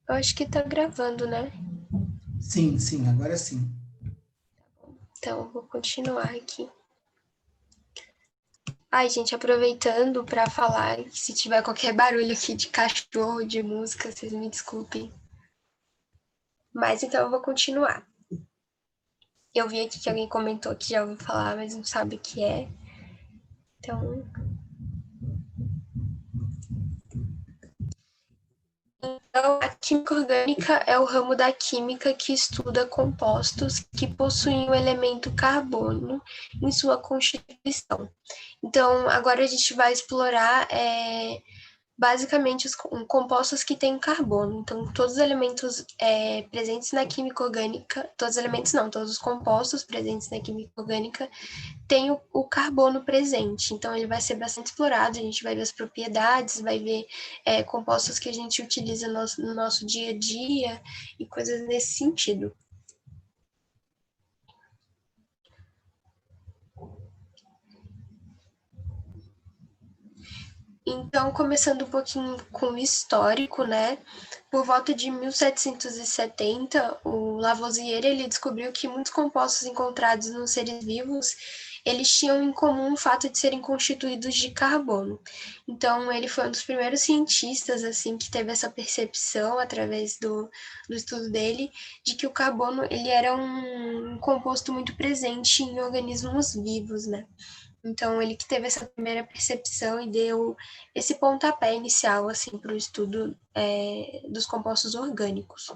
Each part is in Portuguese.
Eu acho que tá gravando, né? Sim, sim, agora sim. Então, eu vou continuar aqui. Ai, gente, aproveitando para falar, que se tiver qualquer barulho aqui de cachorro, de música, vocês me desculpem. Mas então eu vou continuar. Eu vi aqui que alguém comentou que já ouviu falar, mas não sabe o que é. Então, a química orgânica é o ramo da química que estuda compostos que possuem o elemento carbono em sua constituição. Então, agora a gente vai explorar basicamente os compostos que têm carbono. Então, todos os elementos presentes na química orgânica, todos os elementos não, todos os compostos presentes na química orgânica têm o carbono presente. Então, ele vai ser bastante explorado, a gente vai ver as propriedades, vai ver compostos que a gente utiliza no nosso dia a dia e coisas nesse sentido. Então, começando um pouquinho com o histórico, né? Por volta de 1770, o Lavoisier ele descobriu que muitos compostos encontrados nos seres vivos eles tinham em comum o fato de serem constituídos de carbono. Então, ele foi um dos primeiros cientistas assim que teve essa percepção através do estudo dele de que o carbono ele era um composto muito presente em organismos vivos, né? Então, ele que teve essa primeira percepção e deu esse pontapé inicial assim, para o estudo dos compostos orgânicos.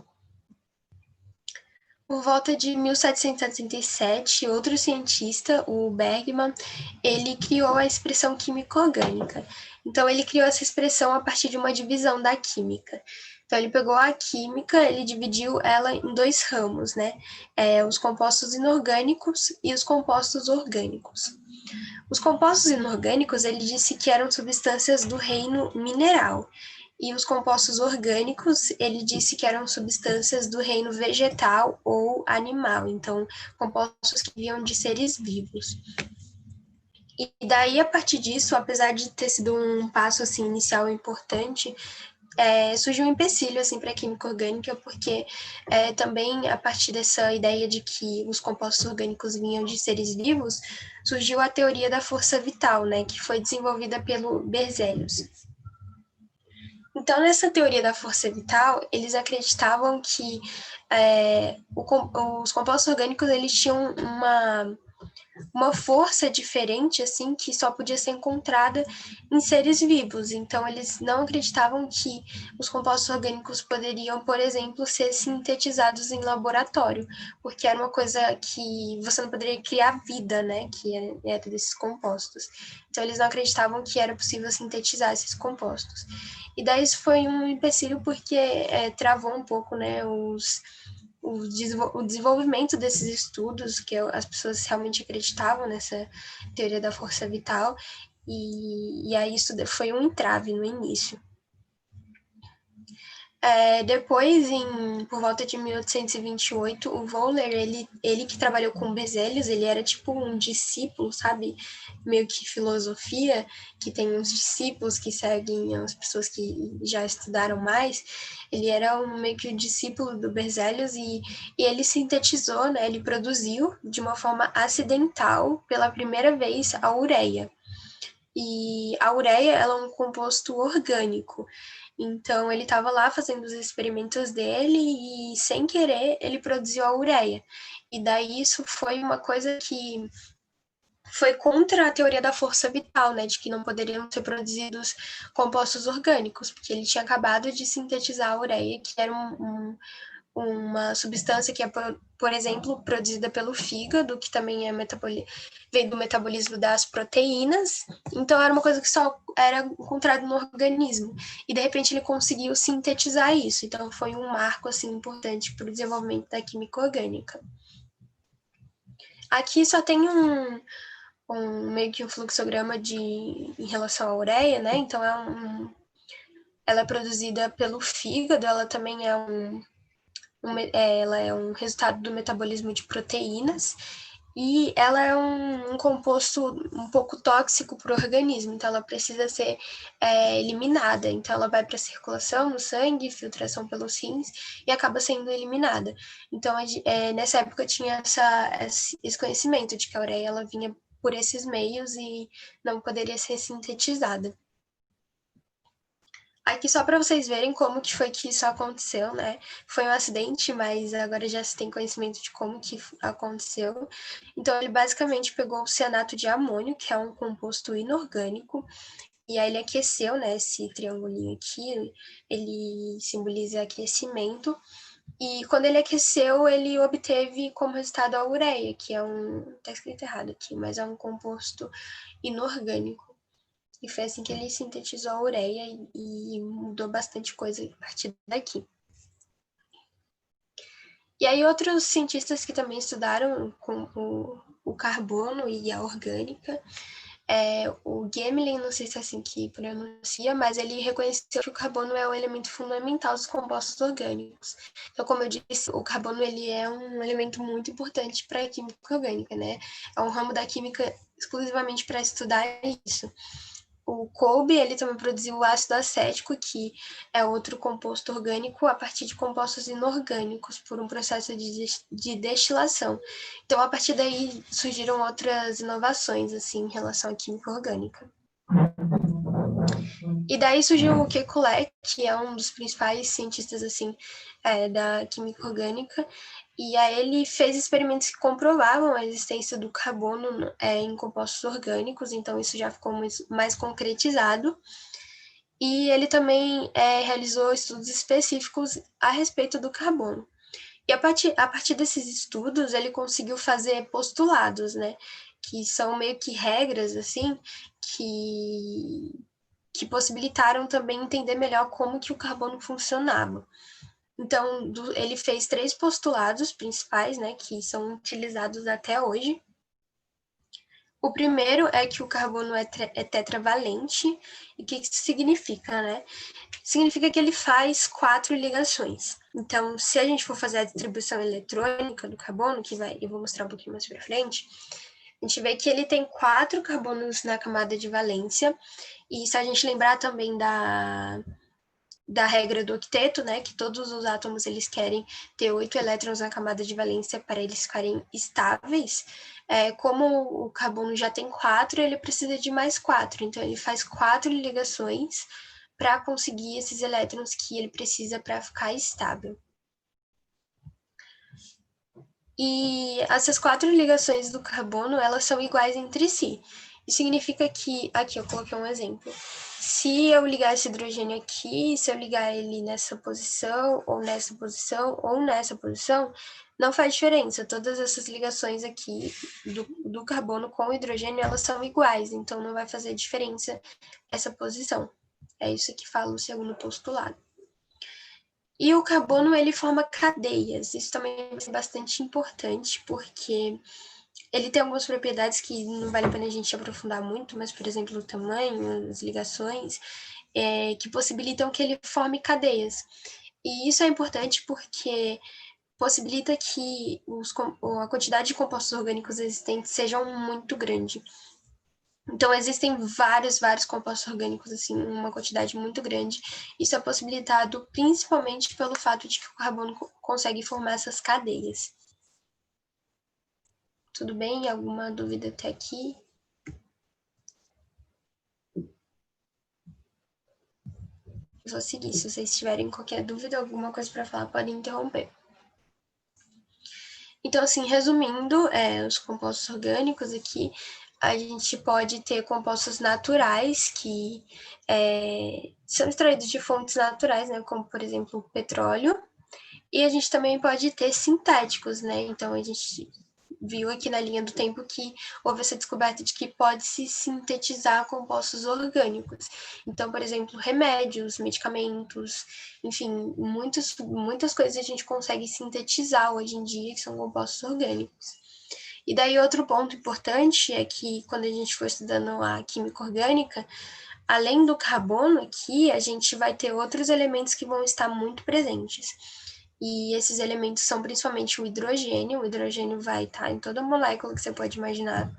Por volta de 1777, outro cientista, o Bergman, ele criou a expressão química orgânica. Então, ele criou essa expressão a partir de uma divisão da química. Então, ele pegou a química, ele dividiu ela em dois ramos, né? Os compostos inorgânicos e os compostos orgânicos. Os compostos inorgânicos, ele disse que eram substâncias do reino mineral, e os compostos orgânicos, ele disse que eram substâncias do reino vegetal ou animal, então compostos que vinham de seres vivos. E daí, a partir disso, apesar de ter sido um passo assim inicial importante, surgiu um empecilho assim para a química orgânica, porque também a partir dessa ideia de que os compostos orgânicos vinham de seres vivos, surgiu a teoria da força vital, né, que foi desenvolvida pelo Berzelius. Então, nessa teoria da força vital, eles acreditavam que os compostos orgânicos eles tinham uma força diferente, assim, que só podia ser encontrada em seres vivos. Então, eles não acreditavam que os compostos orgânicos poderiam, por exemplo, ser sintetizados em laboratório, porque era uma coisa que você não poderia criar vida, né, que era desses compostos. Então, eles não acreditavam que era possível sintetizar esses compostos. E daí isso foi um empecilho porque travou um pouco, né, o desenvolvimento desses estudos, que as pessoas realmente acreditavam nessa teoria da força vital, e aí isso foi um entrave no início. Depois, por volta de 1828, o Wöhler, ele que trabalhou com Berzelius, ele era tipo um discípulo, sabe? Meio que filosofia, que tem uns discípulos que seguem as pessoas que já estudaram mais. Ele era meio que um discípulo do Berzelius e ele sintetizou, né? Ele produziu de uma forma acidental, pela primeira vez, a ureia. E a ureia, ela é um composto orgânico. Então, ele estava lá fazendo os experimentos dele e, sem querer, ele produziu a ureia. E daí isso foi uma coisa que foi contra a teoria da força vital, né, de que não poderiam ser produzidos compostos orgânicos, porque ele tinha acabado de sintetizar a ureia, que era uma substância que é, por exemplo, produzida pelo fígado, que também vem do metabolismo das proteínas. Então, era uma coisa que só era encontrada no organismo. E, de repente, ele conseguiu sintetizar isso. Então, foi um marco assim, importante para o desenvolvimento da química orgânica. Aqui só tem meio que um fluxograma em relação à ureia, né? Então, ela é produzida pelo fígado, ela também ela é um resultado do metabolismo de proteínas E ela é um composto um pouco tóxico para o organismo, então ela precisa ser eliminada. Então ela vai para a circulação no sangue, filtração pelos rins e acaba sendo eliminada. Então nessa época tinha esse conhecimento de que a ureia ela vinha por esses meios e não poderia ser sintetizada. Aqui só para vocês verem como que foi que isso aconteceu, né? Foi um acidente, mas agora já se tem conhecimento de como que aconteceu. Então ele basicamente pegou o cianato de amônio, que é um composto inorgânico, e aí ele aqueceu, né? Esse triangulinho aqui, ele simboliza aquecimento. E quando ele aqueceu, ele obteve como resultado a ureia, que é tá escrito errado aqui, mas é um composto inorgânico. E foi assim que ele sintetizou a ureia e mudou bastante coisa a partir daqui. E aí outros cientistas que também estudaram com o carbono e a orgânica, o Gmelin, não sei se é assim que pronuncia, mas ele reconheceu que o carbono é um elemento fundamental dos compostos orgânicos. Então, como eu disse, o carbono ele é um elemento muito importante para a química orgânica, né? É um ramo da química exclusivamente para estudar isso. O Kolbe, ele também produziu o ácido acético, que é outro composto orgânico a partir de compostos inorgânicos por um processo de destilação. Então, a partir daí surgiram outras inovações assim em relação à química orgânica. E daí surgiu o Kekulé, que é um dos principais cientistas assim da química orgânica, e aí ele fez experimentos que comprovavam a existência do carbono em compostos orgânicos, então isso já ficou mais concretizado. E ele também realizou estudos específicos a respeito do carbono. E a partir desses estudos, ele conseguiu fazer postulados, né? Que são meio que regras, assim, que possibilitaram também entender melhor como que o carbono funcionava. Então, ele fez 3 postulados principais, né, que são utilizados até hoje. O primeiro é que o carbono é tetravalente. E o que isso significa, né? Significa que ele faz 4 ligações. Então, se a gente for fazer a distribuição eletrônica do carbono, eu vou mostrar um pouquinho mais para frente, a gente vê que ele tem 4 carbonos na camada de valência. E se a gente lembrar também da regra do octeto, né, que todos os átomos eles querem ter 8 elétrons na camada de valência para eles ficarem estáveis, como o carbono já tem 4, ele precisa de mais 4, então ele faz 4 ligações para conseguir esses elétrons que ele precisa para ficar estável. E essas 4 ligações do carbono, elas são iguais entre si. Isso significa que, aqui eu coloquei um exemplo, se eu ligar esse hidrogênio aqui, se eu ligar ele nessa posição, ou nessa posição, ou nessa posição, não faz diferença. Todas essas ligações aqui do carbono com o hidrogênio, elas são iguais, então não vai fazer diferença essa posição. É isso que fala o segundo postulado. E o carbono, ele forma cadeias. Isso também é bastante importante, porque ele tem algumas propriedades que não vale a pena a gente aprofundar muito, mas, por exemplo, o tamanho, as ligações, que possibilitam que ele forme cadeias. E isso é importante porque possibilita que a quantidade de compostos orgânicos existentes seja muito grande. Então, existem vários compostos orgânicos, assim, uma quantidade muito grande. Isso é possibilitado principalmente pelo fato de que o carbono consegue formar essas cadeias. Tudo bem? Alguma dúvida até aqui? Vou seguir. Se vocês tiverem qualquer dúvida, alguma coisa para falar, podem interromper. Então, assim, resumindo, os compostos orgânicos aqui, a gente pode ter compostos naturais que são extraídos de fontes naturais, né, como, por exemplo, o petróleo, e a gente também pode ter sintéticos, né, então a gente viu aqui na linha do tempo que houve essa descoberta de que pode-se sintetizar compostos orgânicos. Então, por exemplo, remédios, medicamentos, enfim, muitas coisas a gente consegue sintetizar hoje em dia, que são compostos orgânicos. E daí outro ponto importante é que quando a gente for estudando a química orgânica, além do carbono aqui, a gente vai ter outros elementos que vão estar muito presentes. E esses elementos são principalmente o hidrogênio vai estar em toda molécula que você pode imaginar.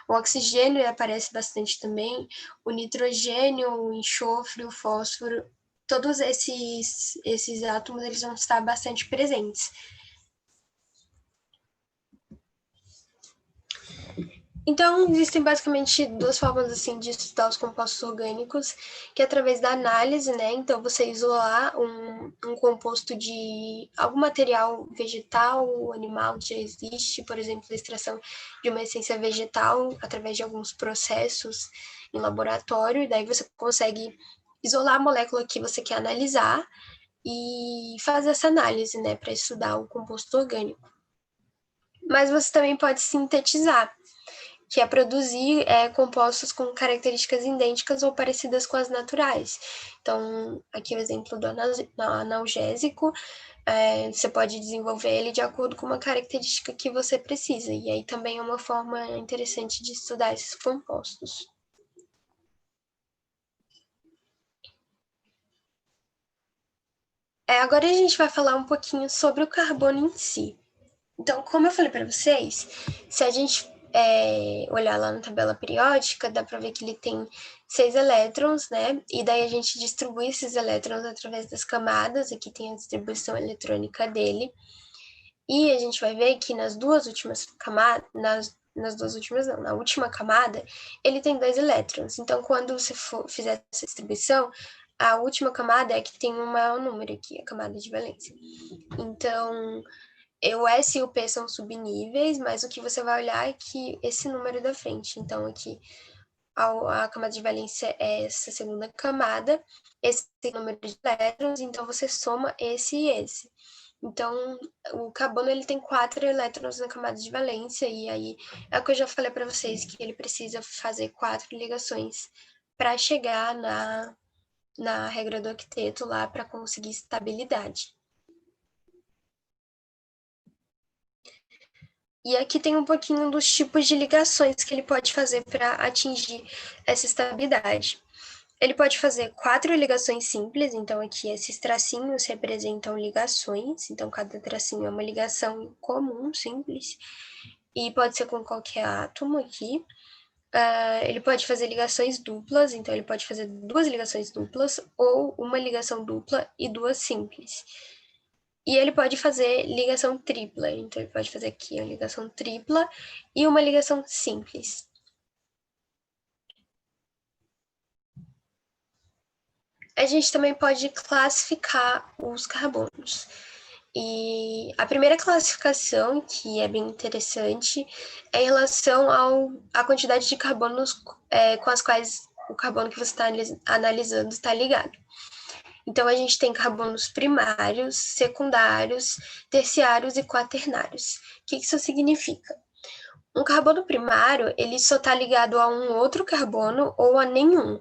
O oxigênio aparece bastante também, o nitrogênio, o enxofre, o fósforo, todos esses átomos eles vão estar bastante presentes. Então, existem basicamente duas formas assim de estudar os compostos orgânicos, que é através da análise, né? Então, você isolar um composto de algum material vegetal ou animal que já existe, por exemplo, a extração de uma essência vegetal através de alguns processos em laboratório, e daí você consegue isolar a molécula que você quer analisar e fazer essa análise, né, para estudar o composto orgânico. Mas você também pode sintetizar, que é produzir compostos com características idênticas ou parecidas com as naturais. Então, aqui o exemplo do analgésico, você pode desenvolver ele de acordo com uma característica que você precisa, e aí também é uma forma interessante de estudar esses compostos. Agora a gente vai falar um pouquinho sobre o carbono em si. Então, como eu falei para vocês, se a gente olhar lá na tabela periódica, dá para ver que ele tem 6 elétrons, né? E daí a gente distribui esses elétrons através das camadas, aqui tem a distribuição eletrônica dele. E a gente vai ver que nas duas últimas camadas, na última camada, ele tem 2 elétrons. Então, quando você fizer essa distribuição, a última camada é que tem um maior número aqui, a camada de valência. Então, o S e o P são subníveis, mas o que você vai olhar é que esse número da frente. Então, aqui a camada de valência é essa segunda camada, esse número de elétrons, então você soma esse e esse. Então, o carbono ele tem 4 elétrons na camada de valência, e aí é o que eu já falei para vocês, que ele precisa fazer 4 ligações para chegar na regra do octeto lá para conseguir estabilidade. E aqui tem um pouquinho dos tipos de ligações que ele pode fazer para atingir essa estabilidade. Ele pode fazer 4 ligações simples, então aqui esses tracinhos representam ligações, então cada tracinho é uma ligação comum, simples, e pode ser com qualquer átomo aqui. Ele pode fazer ligações duplas, então ele pode fazer 2 ligações duplas ou uma ligação dupla e 2 simples. E ele pode fazer ligação tripla, então ele pode fazer aqui a ligação tripla e uma ligação simples. A gente também pode classificar os carbonos. E a primeira classificação, que é bem interessante, é em relação à quantidade de carbonos com as quais o carbono que você está analisando está ligado. Então, a gente tem carbonos primários, secundários, terciários e quaternários. O que isso significa? Um carbono primário, ele só está ligado a um outro carbono ou a nenhum.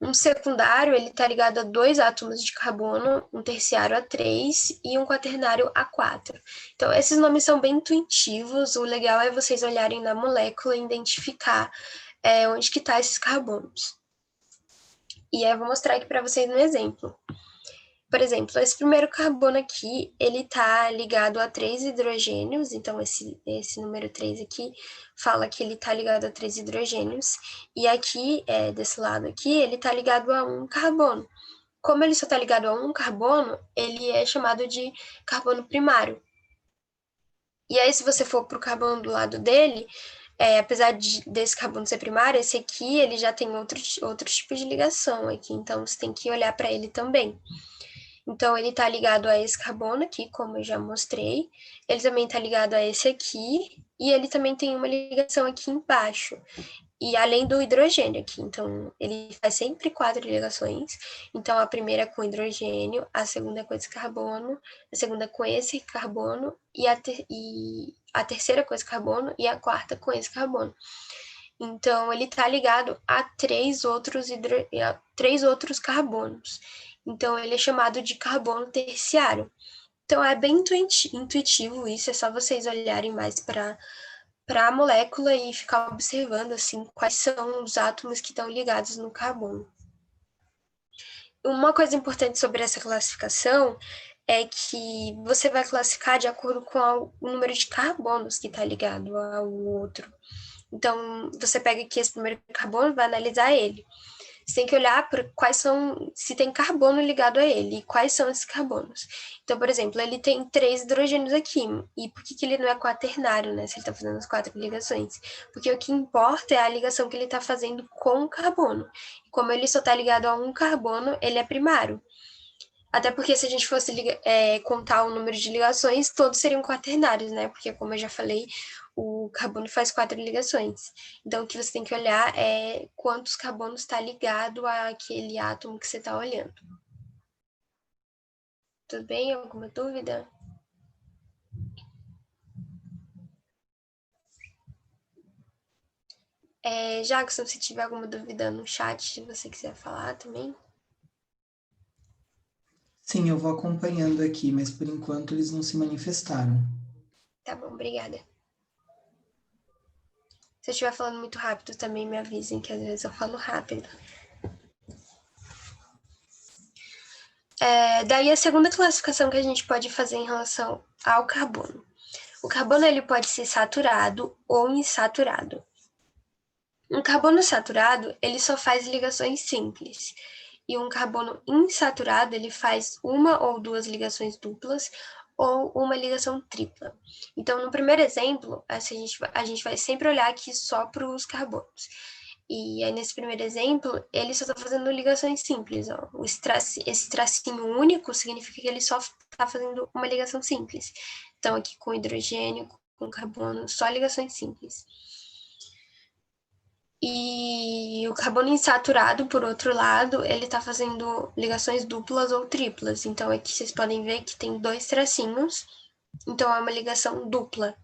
Um secundário, ele está ligado a 2 átomos de carbono, um terciário a 3 e um quaternário a 4. Então, esses nomes são bem intuitivos, o legal é vocês olharem na molécula e identificar onde que tá esses carbonos. E aí eu vou mostrar aqui para vocês um exemplo. Por exemplo, esse primeiro carbono aqui, ele está ligado a 3 hidrogênios, então esse número 3 aqui fala que ele está ligado a 3 hidrogênios, e aqui, desse lado aqui, ele está ligado a um carbono. Como ele só está ligado a um carbono, ele é chamado de carbono primário. E aí, se você for para o carbono do lado dele, apesar desse carbono ser primário, esse aqui, ele já tem outros tipos de ligação aqui, então você tem que olhar para ele também. Então, ele está ligado a esse carbono aqui, como eu já mostrei. Ele também está ligado a esse aqui. E ele também tem uma ligação aqui embaixo. E além do hidrogênio aqui. Então, ele faz sempre 4 ligações. Então, a primeira é com hidrogênio, a segunda é com esse carbono, a segunda com esse carbono, e a terceira com esse carbono, e a quarta com esse carbono. Então, ele está ligado a 3 outros carbonos. Então, ele é chamado de carbono terciário. Então, é bem intuitivo isso, é só vocês olharem mais para a molécula e ficar observando, assim, quais são os átomos que estão ligados no carbono. Uma coisa importante sobre essa classificação é que você vai classificar de acordo com o número de carbonos que está ligado ao outro. Então, você pega aqui esse primeiro carbono e vai analisar ele. Você tem que olhar para quais são, se tem carbono ligado a ele, e quais são esses carbonos. Então, por exemplo, ele tem 3 hidrogênios aqui, e por que ele não é quaternário, né, se ele está fazendo as 4 ligações? Porque o que importa é a ligação que ele está fazendo com o carbono. Como ele só está ligado a um carbono, ele é primário. Até porque se a gente fosse contar o número de ligações, todos seriam quaternários, né? Porque, como eu já falei, o carbono faz 4 ligações. Então, o que você tem que olhar é quantos carbonos está ligado àquele átomo que você está olhando. Tudo bem? Alguma dúvida? Jackson, se tiver alguma dúvida no chat, se você quiser falar também. Sim, eu vou acompanhando aqui, mas por enquanto eles não se manifestaram. Tá bom, obrigada. Se eu estiver falando muito rápido, também me avisem, que às vezes eu falo rápido. Daí a segunda classificação que a gente pode fazer em relação ao carbono. O carbono ele pode ser saturado ou insaturado. Um carbono saturado ele só faz ligações simples. E um carbono insaturado ele faz uma ou duas ligações duplas ou uma ligação tripla. Então, no primeiro exemplo, a gente vai sempre olhar aqui só para os carbonos. E aí, nesse primeiro exemplo, ele só está fazendo ligações simples. Ó. Esse tracinho único significa que ele só está fazendo uma ligação simples. Então, aqui com hidrogênio, com carbono, só ligações simples. E o carbono insaturado, por outro lado, ele está fazendo ligações duplas ou triplas. Então, aqui vocês podem ver que tem 2 tracinhos. Então, é uma ligação dupla.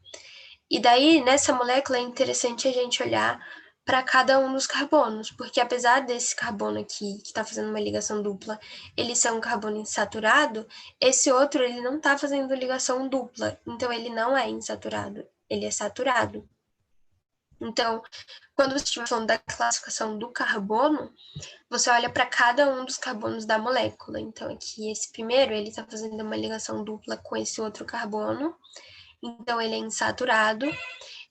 E daí, nessa molécula, é interessante a gente olhar para cada um dos carbonos, porque apesar desse carbono aqui, que está fazendo uma ligação dupla, ele ser um carbono insaturado, esse outro ele não está fazendo ligação dupla, então ele não é insaturado, ele é saturado. Então, quando você estiver falando da classificação do carbono, você olha para cada um dos carbonos da molécula. Então, aqui, esse primeiro, ele está fazendo uma ligação dupla com esse outro carbono, então ele é insaturado.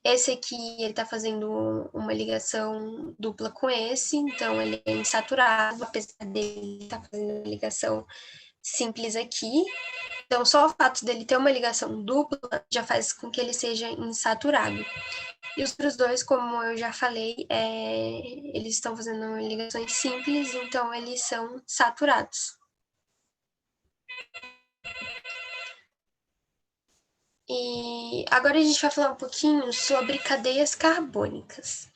Esse aqui, ele está fazendo uma ligação dupla com esse, então ele é insaturado, apesar dele estar fazendo uma ligação simples aqui. Então, só o fato dele ter uma ligação dupla já faz com que ele seja insaturado. E os outros dois, como eu já falei, eles estão fazendo ligações simples, então eles são saturados. E agora a gente vai falar um pouquinho sobre cadeias carbônicas.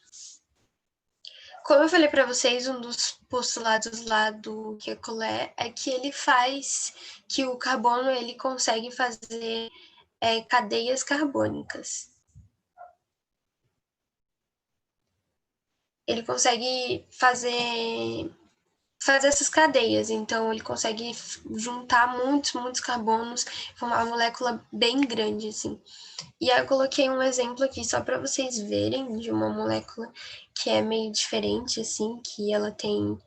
Como eu falei para vocês, um dos postulados lá do Kekulé é que ele faz que o carbono ele consegue fazer cadeias carbônicas. Ele consegue fazer essas cadeias, então ele consegue juntar muitos carbonos, formar uma molécula bem grande, assim. E aí eu coloquei um exemplo aqui só para vocês verem de uma molécula que é meio diferente, assim, que ela tem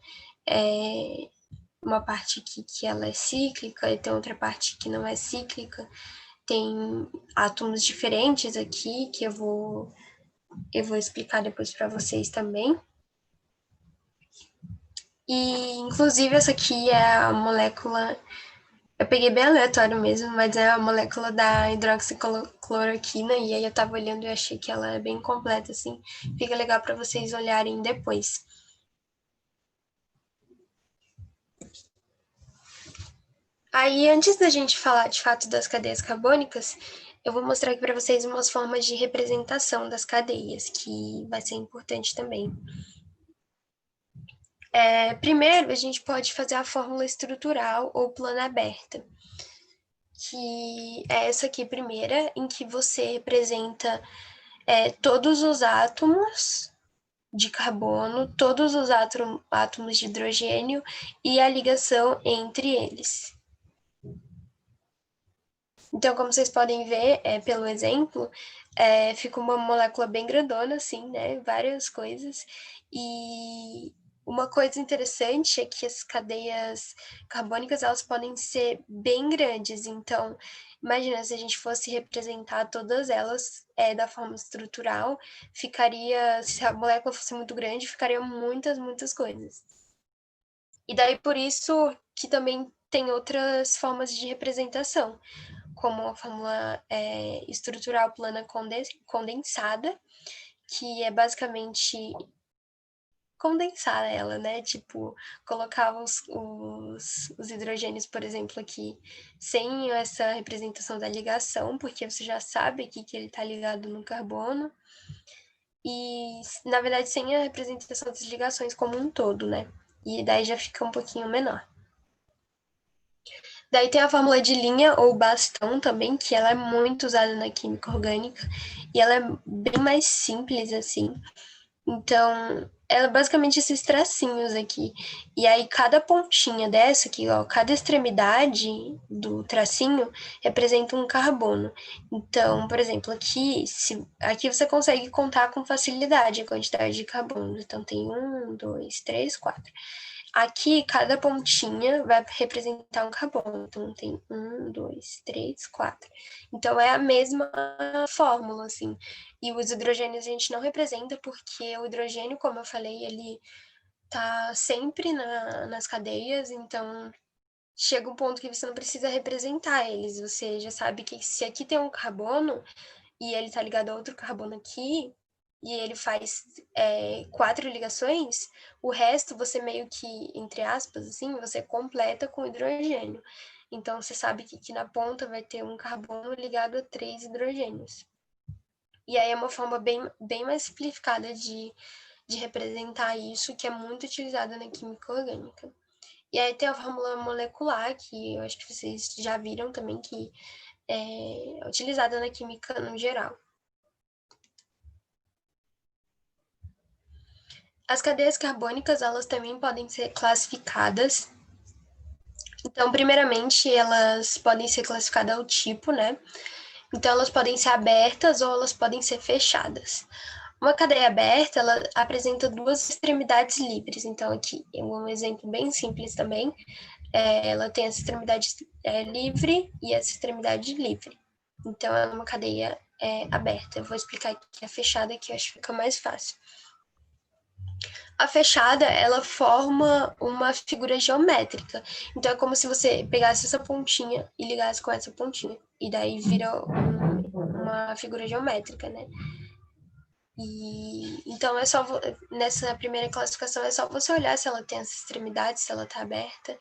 uma parte aqui que ela é cíclica e tem outra parte que não é cíclica. Tem átomos diferentes aqui que eu vou explicar depois para vocês também. E, inclusive, essa aqui é a molécula, eu peguei bem aleatório mesmo, mas é a molécula da hidroxicloroquina, e aí eu tava olhando e achei que ela é bem completa, assim, fica legal para vocês olharem depois. Aí, antes da gente falar de fato das cadeias carbônicas, eu vou mostrar aqui para vocês umas formas de representação das cadeias, que vai ser importante também. Primeiro, a gente pode fazer a fórmula estrutural ou plana aberta, que é essa aqui primeira, em que você representa todos os átomos de carbono, todos os átomos de hidrogênio e a ligação entre eles. Então, como vocês podem ver, pelo exemplo, fica uma molécula bem grandona, assim, né? Várias coisas. E Uma coisa interessante é que as cadeias carbônicas, elas podem ser bem grandes. Então, imagina, se a gente fosse representar todas elas da forma estrutural, ficaria, se a molécula fosse muito grande, ficaria muitas coisas. E daí, por isso, que também tem outras formas de representação, como a fórmula estrutural plana condensada, que é basicamente condensar ela, né? Tipo, colocar os hidrogênios, por exemplo, aqui, sem essa representação da ligação, porque você já sabe aqui que ele está ligado no carbono, e, na verdade, sem a representação das ligações como um todo, né? E daí já fica um pouquinho menor. Daí tem a fórmula de linha ou bastão também, que ela é muito usada na química orgânica, e ela é bem mais simples, assim. Então, ela é basicamente esses tracinhos aqui. E aí, cada pontinha dessa aqui, ó, cada extremidade do tracinho representa um carbono. Então, por exemplo, aqui você consegue contar com facilidade a quantidade de carbonos. Então, tem 1, 2, 3, 4. Aqui, cada pontinha vai representar um carbono. Então, tem 1, 2, 3, 4. Então, é a mesma fórmula, assim. E os hidrogênios a gente não representa porque o hidrogênio, como eu falei, ele tá sempre nas cadeias, então chega um ponto que você não precisa representar eles. Você já sabe que se aqui tem um carbono e ele tá ligado a outro carbono aqui, e ele faz 4 ligações, o resto você meio que, entre aspas, assim, você completa com hidrogênio. Então, você sabe que aqui na ponta vai ter um carbono ligado a 3 hidrogênios. E aí é uma forma bem mais simplificada de representar isso, que é muito utilizada na química orgânica. E aí tem a fórmula molecular, que eu acho que vocês já viram também, que é utilizada na química no geral. As cadeias carbônicas, elas também podem ser classificadas. Então, primeiramente, elas podem ser classificadas ao tipo, né? Então, elas podem ser abertas ou elas podem ser fechadas. Uma cadeia aberta, ela apresenta duas extremidades livres. Então, aqui é um exemplo bem simples também. Ela tem essa extremidade livre e essa extremidade livre. Então, é uma cadeia aberta. Eu vou explicar aqui a fechada, que eu acho que fica mais fácil. A fechada, ela forma uma figura geométrica. Então, é como se você pegasse essa pontinha e ligasse com essa pontinha. E daí vira uma figura geométrica, né? E então é só nessa primeira classificação é só você olhar se ela tem essa extremidade, se ela está aberta,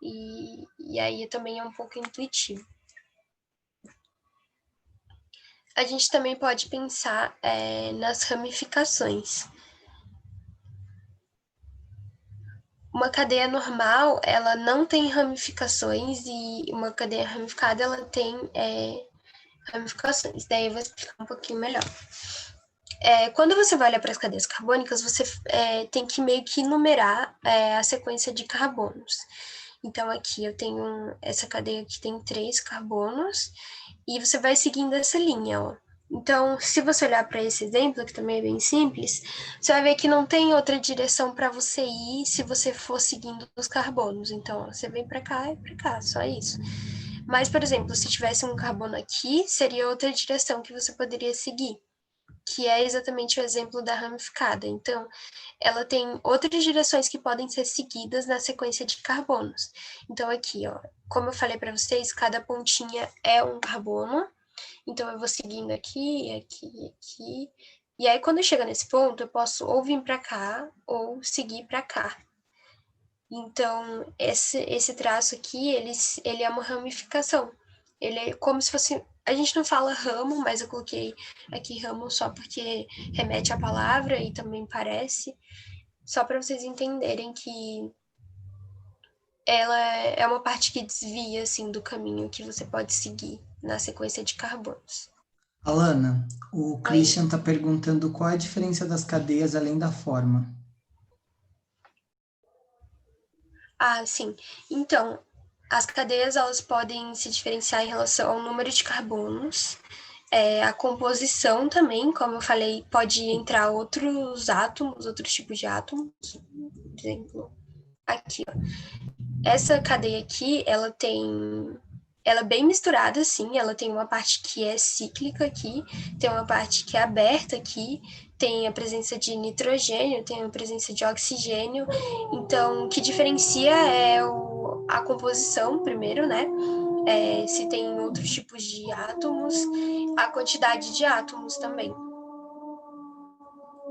e aí também é um pouco intuitivo. A gente também pode pensar nas ramificações. Uma cadeia normal, ela não tem ramificações, e uma cadeia ramificada, ela tem ramificações. Daí eu vou explicar um pouquinho melhor. Quando você vai olhar para as cadeias carbônicas, você tem que meio que numerar a sequência de carbonos. Então, aqui eu tenho essa cadeia que tem 3 carbonos, e você vai seguindo essa linha, ó. Então, se você olhar para esse exemplo, que também é bem simples, você vai ver que não tem outra direção para você ir se você for seguindo os carbonos. Então, ó, você vem para cá e para cá, só isso. Mas, por exemplo, se tivesse um carbono aqui, seria outra direção que você poderia seguir, que é exatamente o exemplo da ramificada. Então, ela tem outras direções que podem ser seguidas na sequência de carbonos. Então, aqui, ó, como eu falei para vocês, cada pontinha é um carbono. Então, eu vou seguindo aqui, aqui, aqui. E aí, quando chega nesse ponto, eu posso ou vir para cá ou seguir para cá. Então, esse traço aqui, ele é uma ramificação. Ele é como se fosse... A gente não fala ramo, mas eu coloquei aqui ramo só porque remete à palavra e também parece. Só para vocês entenderem que ela é uma parte que desvia, assim, do caminho que você pode seguir na sequência de carbonos. Alana, o Oi. Christian está perguntando qual é a diferença das cadeias além da forma. Ah, sim. Então, as cadeias, elas podem se diferenciar em relação ao número de carbonos, a composição também, como eu falei, pode entrar outros átomos, outros tipos de átomos. exemplo, aqui, ó. Essa cadeia aqui, ela é bem misturada, assim, ela tem uma parte que é cíclica aqui, tem uma parte que é aberta aqui, tem a presença de nitrogênio, tem a presença de oxigênio. Então, o que diferencia é a composição, primeiro, né? Se tem outros tipos de átomos, a quantidade de átomos também.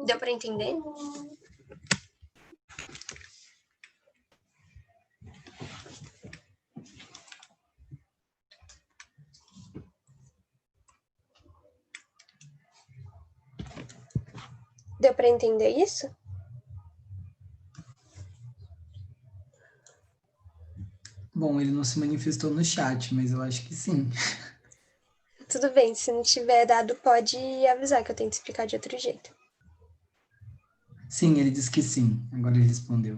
Deu para entender? Deu para entender isso? Bom, ele não se manifestou no chat, mas eu acho que sim. Tudo bem, se não tiver dado, pode avisar que eu tento explicar de outro jeito. Sim, ele disse que sim. Agora ele respondeu.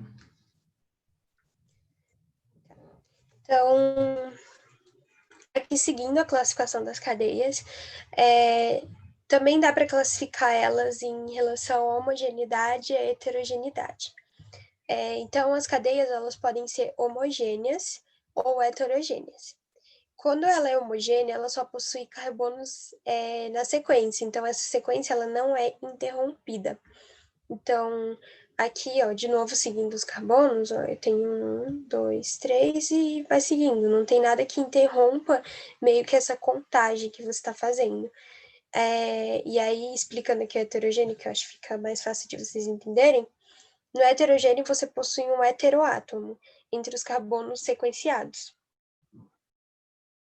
Então, aqui seguindo a classificação das cadeias, também dá para classificar elas em relação à homogeneidade e à heterogeneidade. Então, as cadeias elas podem ser homogêneas ou heterogêneas. Quando ela é homogênea, ela só possui carbonos na sequência, então essa sequência ela não é interrompida. Então, aqui, ó, de novo, seguindo os carbonos, ó, eu tenho 1, 2, 3 e vai seguindo. Não tem nada que interrompa meio que essa contagem que você está fazendo. E aí, explicando aqui o heterogêneo, que eu acho que fica mais fácil de vocês entenderem, no heterogêneo você possui um heteroátomo entre os carbonos sequenciados.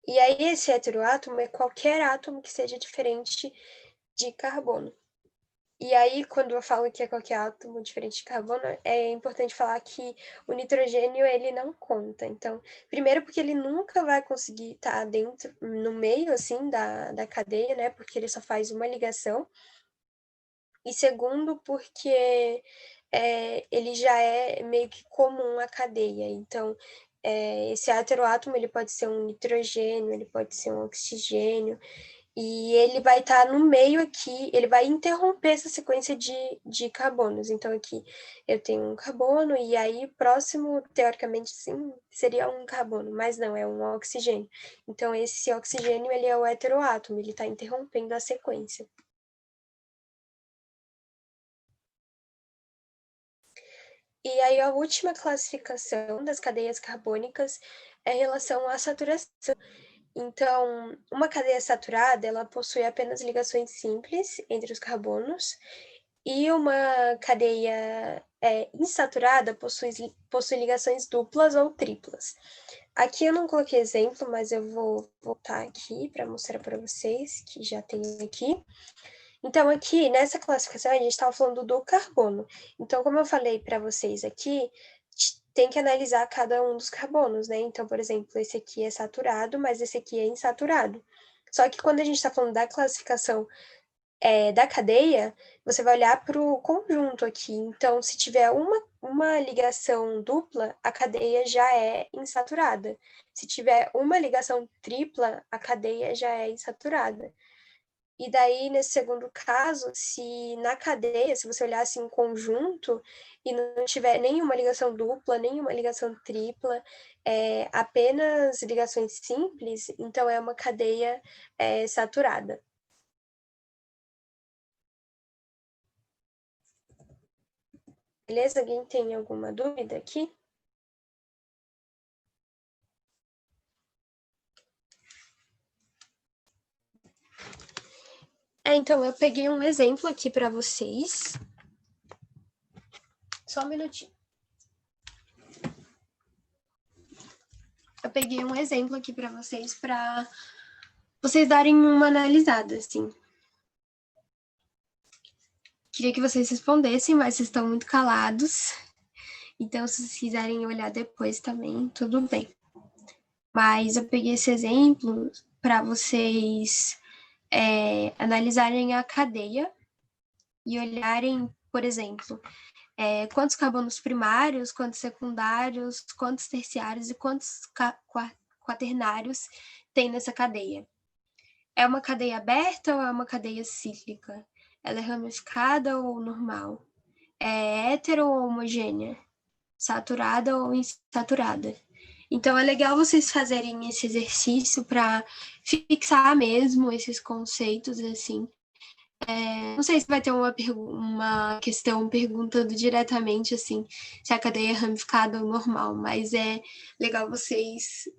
E aí, esse heteroátomo é qualquer átomo que seja diferente de carbono. E aí, quando eu falo que é qualquer átomo diferente de carbono, é importante falar que o nitrogênio, ele não conta. Então, primeiro porque ele nunca vai conseguir estar dentro, no meio, assim, da cadeia, né? Porque ele só faz uma ligação. E segundo, porque ele já é meio que comum à cadeia. Então, esse heteroátomo, ele pode ser um nitrogênio, ele pode ser um oxigênio, e ele vai estar no meio aqui, ele vai interromper essa sequência de carbonos. Então, aqui eu tenho um carbono, e aí próximo, teoricamente, sim, seria um carbono, mas não, é um oxigênio. Então, esse oxigênio, ele é o heteroátomo, ele está interrompendo a sequência. E aí, a última classificação das cadeias carbônicas é em relação à saturação. Então, uma cadeia saturada, ela possui apenas ligações simples entre os carbonos, e uma cadeia insaturada possui ligações duplas ou triplas. Aqui eu não coloquei exemplo, mas eu vou voltar aqui para mostrar para vocês, que já tem aqui. Então, aqui, nessa classificação, a gente estava falando do carbono. Então, como eu falei para vocês aqui, tem que analisar cada um dos carbonos, né? Então, por exemplo, esse aqui é saturado, mas esse aqui é insaturado. Só que quando a gente está falando da classificação da cadeia, você vai olhar para o conjunto aqui. Então, se tiver uma ligação dupla, a cadeia já é insaturada. Se tiver uma ligação tripla, a cadeia já é insaturada. E daí, nesse segundo caso, se na cadeia, se você olhar assim em conjunto e não tiver nenhuma ligação dupla, nenhuma ligação tripla, apenas ligações simples, então é uma cadeia saturada. Beleza? Alguém tem alguma dúvida aqui? Então, eu peguei um exemplo aqui para vocês. Só um minutinho. Eu peguei um exemplo aqui para vocês darem uma analisada, assim. Queria que vocês respondessem, mas vocês estão muito calados. Então, se vocês quiserem olhar depois também, tudo bem. Mas eu peguei esse exemplo para vocês analisarem a cadeia e olharem, por exemplo, quantos carbonos primários, quantos secundários, quantos terciários e quantos quaternários tem nessa cadeia. É uma cadeia aberta ou é uma cadeia cíclica? Ela é ramificada ou normal? É hétero ou homogênea? saturada ou insaturada. Então, é legal vocês fazerem esse exercício para fixar mesmo esses conceitos, assim. Não sei se vai ter uma questão perguntando diretamente, assim, se a cadeia é ramificada ou normal, mas é legal vocês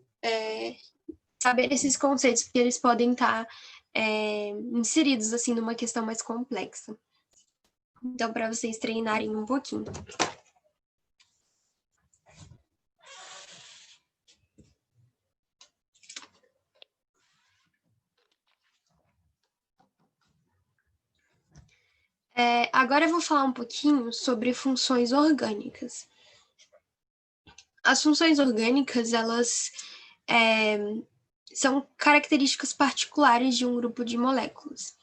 saberem esses conceitos, porque eles podem estar inseridos, assim, numa questão mais complexa. Então, para vocês treinarem um pouquinho. Agora eu vou falar um pouquinho sobre funções orgânicas. As funções orgânicas, elas são características particulares de um grupo de moléculas.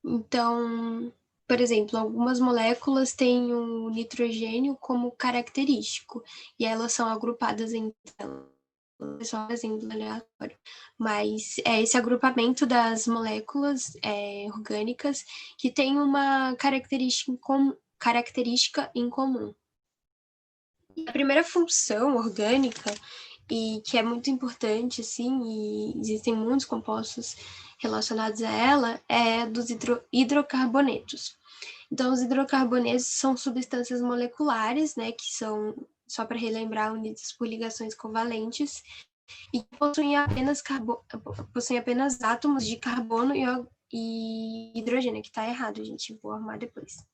Então, por exemplo, algumas moléculas têm o nitrogênio como característico, e elas são agrupadas em só um exemplo aleatório, mas é esse agrupamento das moléculas orgânicas que tem uma característica em comum. A primeira função orgânica, e que é muito importante, assim, e existem muitos compostos relacionados a ela, é dos hidrocarbonetos. Então, os hidrocarbonetos são substâncias moleculares, né, que são, só para relembrar, unidas por ligações covalentes, e possuem apenas átomos de carbono e hidrogênio, que está errado, gente, vou arrumar depois.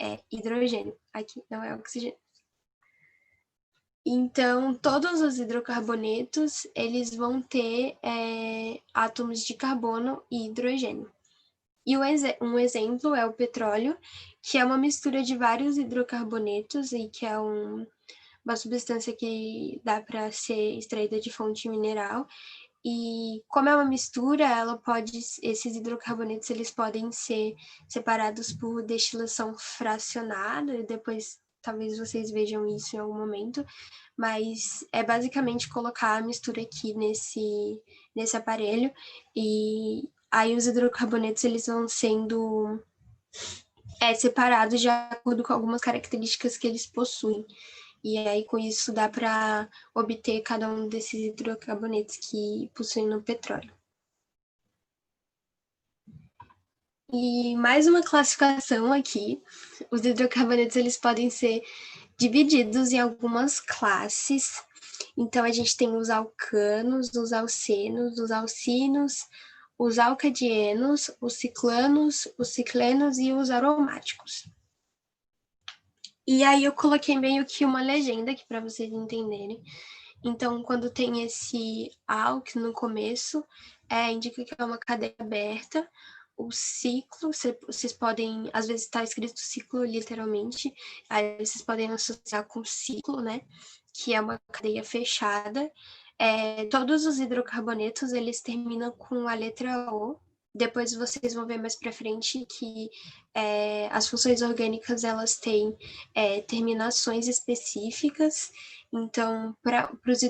É hidrogênio, aqui não é oxigênio. Então, todos os hidrocarbonetos, eles vão ter átomos de carbono e hidrogênio. E um exemplo é o petróleo, que é uma mistura de vários hidrocarbonetos e que é uma substância que dá para ser extraída de fonte mineral. E como é uma mistura, esses hidrocarbonetos eles podem ser separados por destilação fracionada, e depois talvez vocês vejam isso em algum momento, mas é basicamente colocar a mistura aqui nesse aparelho, e aí os hidrocarbonetos eles vão sendo separados de acordo com algumas características que eles possuem. E aí, com isso, dá para obter cada um desses hidrocarbonetos que possuem no petróleo. E mais uma classificação aqui. Os hidrocarbonetos eles podem ser divididos em algumas classes. Então, a gente tem os alcanos, os alcenos, os alcinos, os alcadienos, os ciclenos e os aromáticos. E aí eu coloquei meio que uma legenda aqui para vocês entenderem. Então, quando tem esse alc no começo, indica que é uma cadeia aberta. O ciclo, vocês podem, às vezes está escrito ciclo literalmente, aí vocês podem associar com ciclo, né? Que é uma cadeia fechada. Todos os hidrocarbonetos, eles terminam com a letra O. Depois vocês vão ver mais para frente que as funções orgânicas, elas têm terminações específicas. Então, para os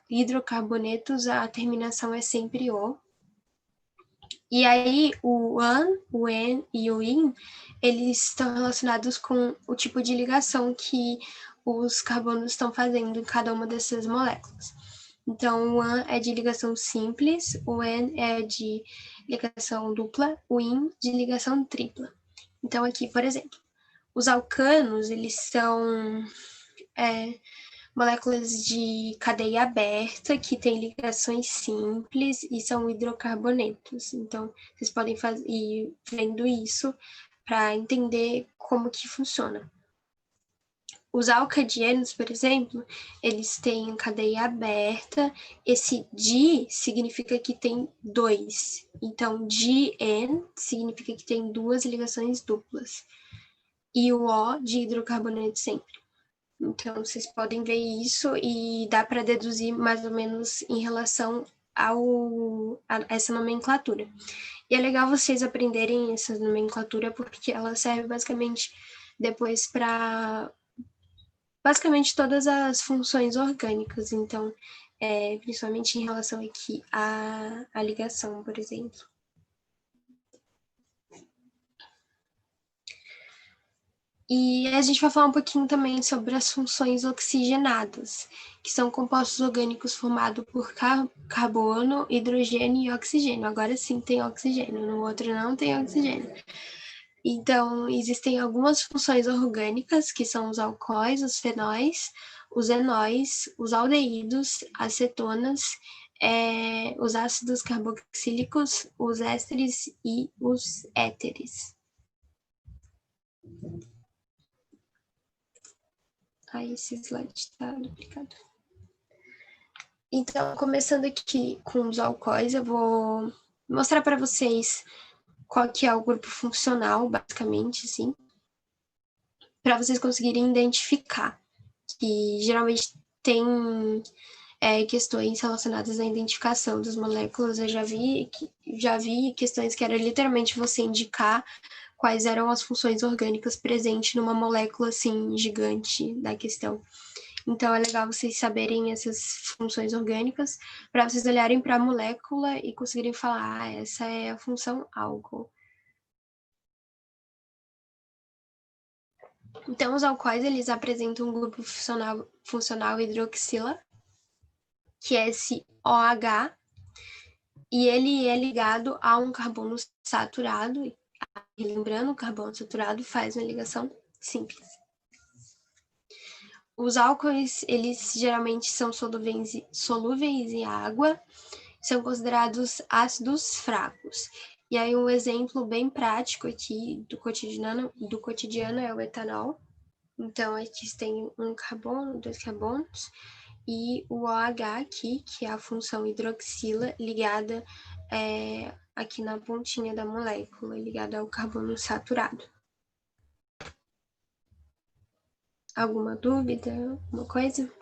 hidrocarbonetos, a terminação é sempre O. E aí, o AN, o EN e o IN, eles estão relacionados com o tipo de ligação que os carbonos estão fazendo em cada uma dessas moléculas. Então, o AN é de ligação simples, o EN é de ligação dupla, o IN de ligação tripla. Então, aqui, por exemplo, os alcanos, eles são moléculas de cadeia aberta que têm ligações simples e são hidrocarbonetos. Então, vocês podem ir vendo isso para entender como que funciona. Os alcadienos, por exemplo, eles têm cadeia aberta. Esse di significa que tem dois. Então, di-en significa que tem duas ligações duplas. E o O de hidrocarboneto sempre. Então, vocês podem ver isso e dá para deduzir mais ou menos em relação a essa nomenclatura. E é legal vocês aprenderem essa nomenclatura porque ela serve basicamente depois para basicamente todas as funções orgânicas. Então, principalmente em relação aqui à ligação, por exemplo. E a gente vai falar um pouquinho também sobre as funções oxigenadas, que são compostos orgânicos formados por carbono, hidrogênio e oxigênio. Agora sim tem oxigênio, no outro não tem oxigênio. Então, existem algumas funções orgânicas, que são os alcoóis, os fenóis, os enóis, os aldeídos, acetonas, os ácidos carboxílicos, os ésteres e os éteres. Aí esse slide está duplicado. Então, começando aqui com os alcoóis, eu vou mostrar para vocês qual que é o grupo funcional, basicamente, assim, para vocês conseguirem identificar, que geralmente tem questões relacionadas à identificação das moléculas. Eu já vi questões que era literalmente você indicar quais eram as funções orgânicas presentes numa molécula, assim, gigante da questão. Então, é legal vocês saberem essas funções orgânicas para vocês olharem para a molécula e conseguirem falar, essa é a função álcool. Então, os alcoóis, eles apresentam um grupo funcional hidroxila, que é esse OH, e ele é ligado a um carbono saturado. E lembrando, o carbono saturado faz uma ligação simples. Os álcoois, eles geralmente são solúveis em água, são considerados ácidos fracos. E aí um exemplo bem prático aqui do cotidiano é o etanol. Então, aqui tem um carbono, 2 carbonos, e o OH aqui, que é a função hidroxila, ligada aqui na pontinha da molécula, ligada ao carbono saturado. Alguma dúvida? Alguma coisa?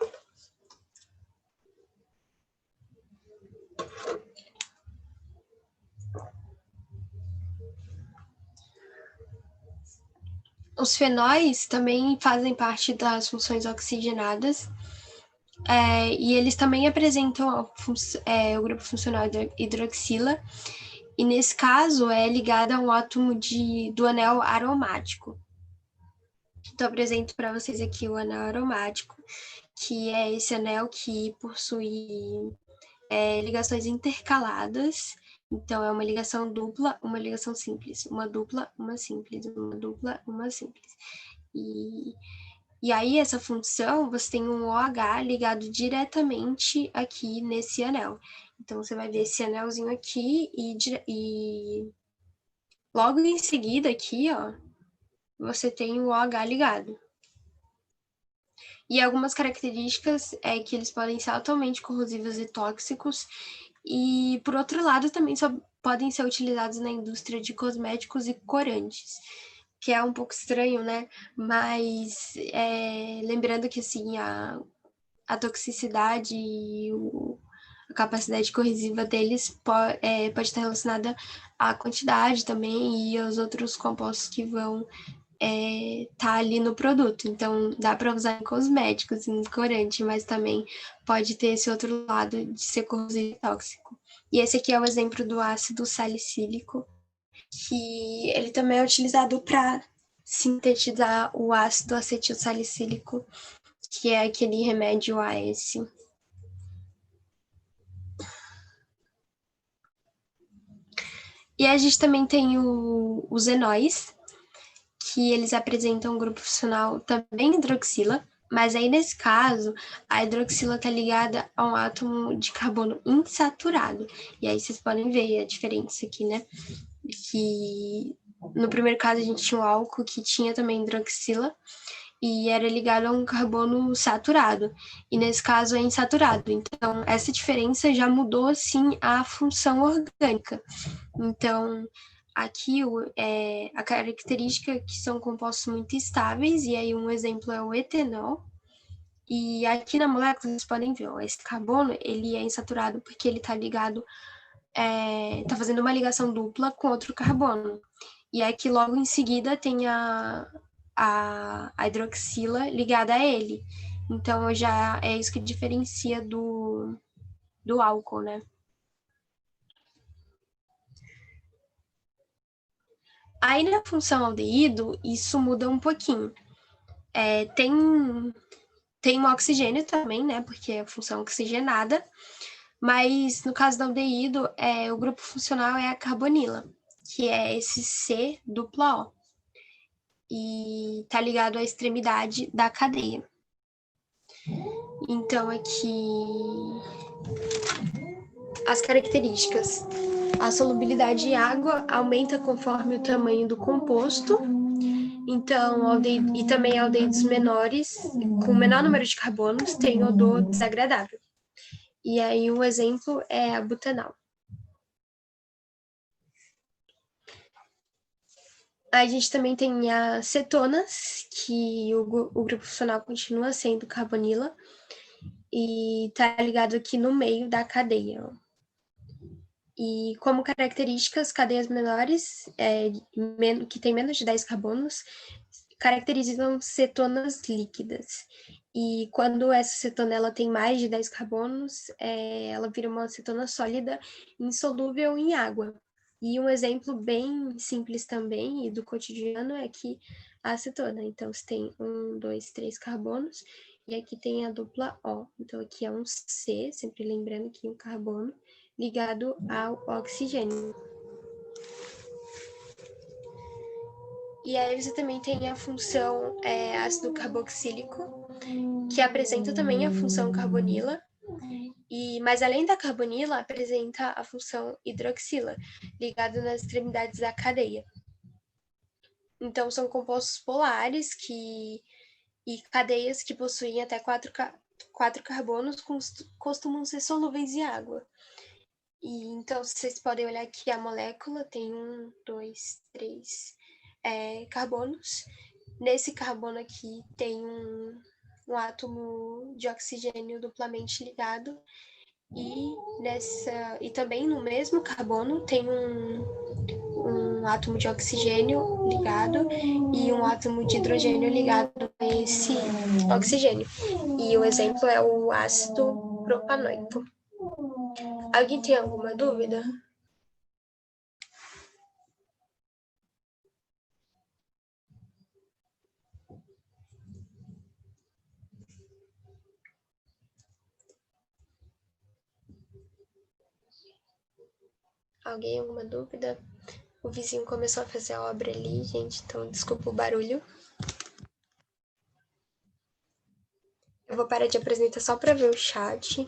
Os fenóis também fazem parte das funções oxigenadas, e eles também apresentam o grupo funcional hidroxila, e nesse caso é ligado a um átomo do anel aromático. Então, apresento para vocês aqui o anel aromático, que é esse anel que possui ligações intercaladas. Então, é uma ligação dupla, uma ligação simples, uma dupla, uma simples, uma dupla, uma simples. E aí, essa função, você tem um OH ligado diretamente aqui nesse anel. Então, você vai ver esse anelzinho aqui e logo em seguida aqui, ó, você tem o OH ligado. E algumas características é que eles podem ser altamente corrosivos e tóxicos, e, por outro lado, também só podem ser utilizados na indústria de cosméticos e corantes, que é um pouco estranho, né? Mas lembrando que, assim, a toxicidade e a capacidade corrosiva deles pode estar relacionada à quantidade também e aos outros compostos que vão tá ali no produto. Então, dá para usar em cosméticos, em corante, mas também pode ter esse outro lado de ser corrosivo e tóxico. E esse aqui é o exemplo do ácido salicílico, que ele também é utilizado para sintetizar o ácido acetil salicílico, que é aquele remédio AS. E a gente também tem os enóis, que eles apresentam um grupo funcional também hidroxila, mas aí nesse caso, a hidroxila está ligada a um átomo de carbono insaturado. E aí vocês podem ver a diferença aqui, né? Que no primeiro caso a gente tinha um álcool que tinha também hidroxila e era ligado a um carbono saturado. E nesse caso é insaturado. Então, essa diferença já mudou, sim, a função orgânica. Então, aqui a característica é que são compostos muito estáveis, e aí um exemplo é o etanol. E aqui na molécula vocês podem ver, ó, esse carbono ele é insaturado porque ele está ligado, está fazendo uma ligação dupla com outro carbono. E aqui logo em seguida tem a hidroxila ligada a ele. Então já é isso que diferencia do álcool, né? Aí na função aldeído, isso muda um pouquinho. Tem um oxigênio também, né? Porque é a função oxigenada. Mas no caso do aldeído, o grupo funcional é a carbonila, que é esse C dupla O. E tá ligado à extremidade da cadeia. Então, aqui as características. A solubilidade em água aumenta conforme o tamanho do composto. Então, e também aldeídos menores, com menor número de carbonos, têm odor desagradável. E aí, um exemplo é a butanal. A gente também tem as cetonas, que o grupo funcional continua sendo carbonila, e tá ligado aqui no meio da cadeia. E como características, cadeias menores, que tem menos de 10 carbonos, caracterizam cetonas líquidas. E quando essa cetona ela tem mais de 10 carbonos, ela vira uma cetona sólida insolúvel em água. E um exemplo bem simples também, e do cotidiano, é que a acetona. Então, você tem 1, 2, 3 carbonos, e aqui tem a dupla O. Então, aqui é um C, sempre lembrando que um carbono, ligado ao oxigênio. E aí você também tem a função ácido carboxílico, que apresenta também a função carbonila, mas além da carbonila, apresenta a função hidroxila, ligado nas extremidades da cadeia. Então, são compostos polares e cadeias que possuem até 4 carbonos costumam ser solúveis em água. E então, vocês podem olhar que a molécula tem 1, 2, 3 carbonos. Nesse carbono aqui tem um átomo de oxigênio duplamente ligado e também no mesmo carbono tem um átomo de oxigênio ligado e um átomo de hidrogênio ligado a esse oxigênio. E o exemplo é o ácido propanoico. Alguém tem alguma dúvida? Alguém, alguma dúvida? O vizinho começou a fazer a obra ali, gente, então desculpa o barulho. Eu vou parar de apresentar só para ver o chat.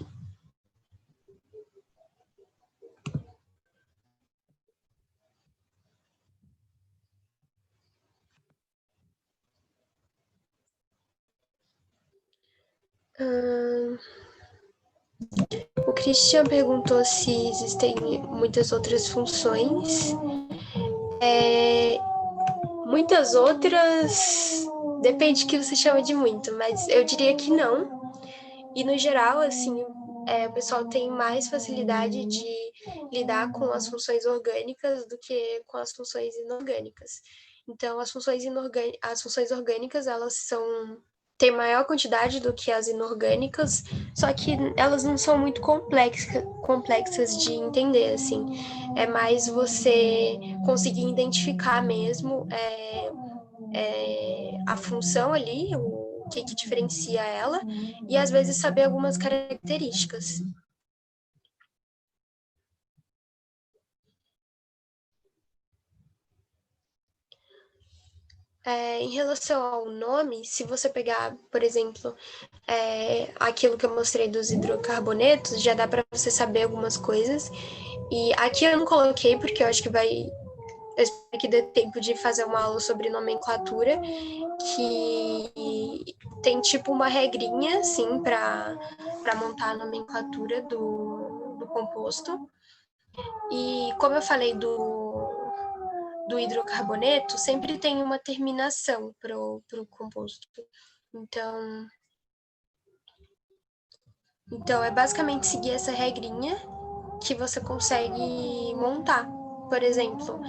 O Christian perguntou se existem muitas outras funções. Muitas outras, depende do que você chama de muito, mas eu diria que não. E no geral, assim, o pessoal tem mais facilidade de lidar com as funções orgânicas do que com as funções inorgânicas. Então, as funções orgânicas, elas têm maior quantidade do que as inorgânicas, só que elas não são muito complexas de entender, assim. É mais você conseguir identificar mesmo a função ali, o que diferencia ela, e às vezes saber algumas características. Em relação ao nome, se você pegar, por exemplo, aquilo que eu mostrei dos hidrocarbonetos, já dá para você saber algumas coisas. E aqui eu não coloquei porque eu acho que eu espero que dê tempo de fazer uma aula sobre nomenclatura, que tem tipo uma regrinha, assim, para montar a nomenclatura do composto. E como eu falei do hidrocarboneto, sempre tem uma terminação pro composto. Então, é basicamente seguir essa regrinha que você consegue montar. Por exemplo,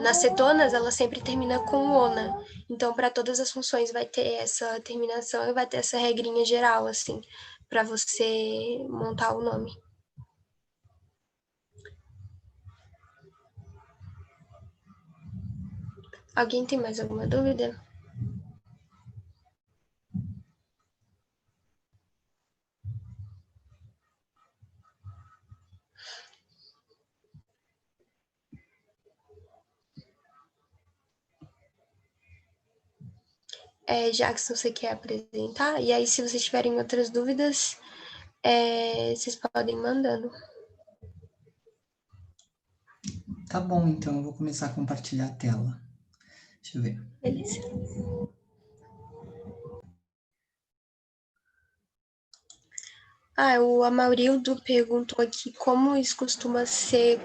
nas cetonas, ela sempre termina com ona. Então, para todas as funções vai ter essa terminação e vai ter essa regrinha geral, assim, para você montar o nome. Alguém tem mais alguma dúvida? Jackson, você quer apresentar? E aí, se vocês tiverem outras dúvidas, vocês podem ir mandando. Tá bom, então eu vou começar a compartilhar a tela. Deixa eu ver. Beleza. O Amaurildo perguntou aqui como isso costuma ser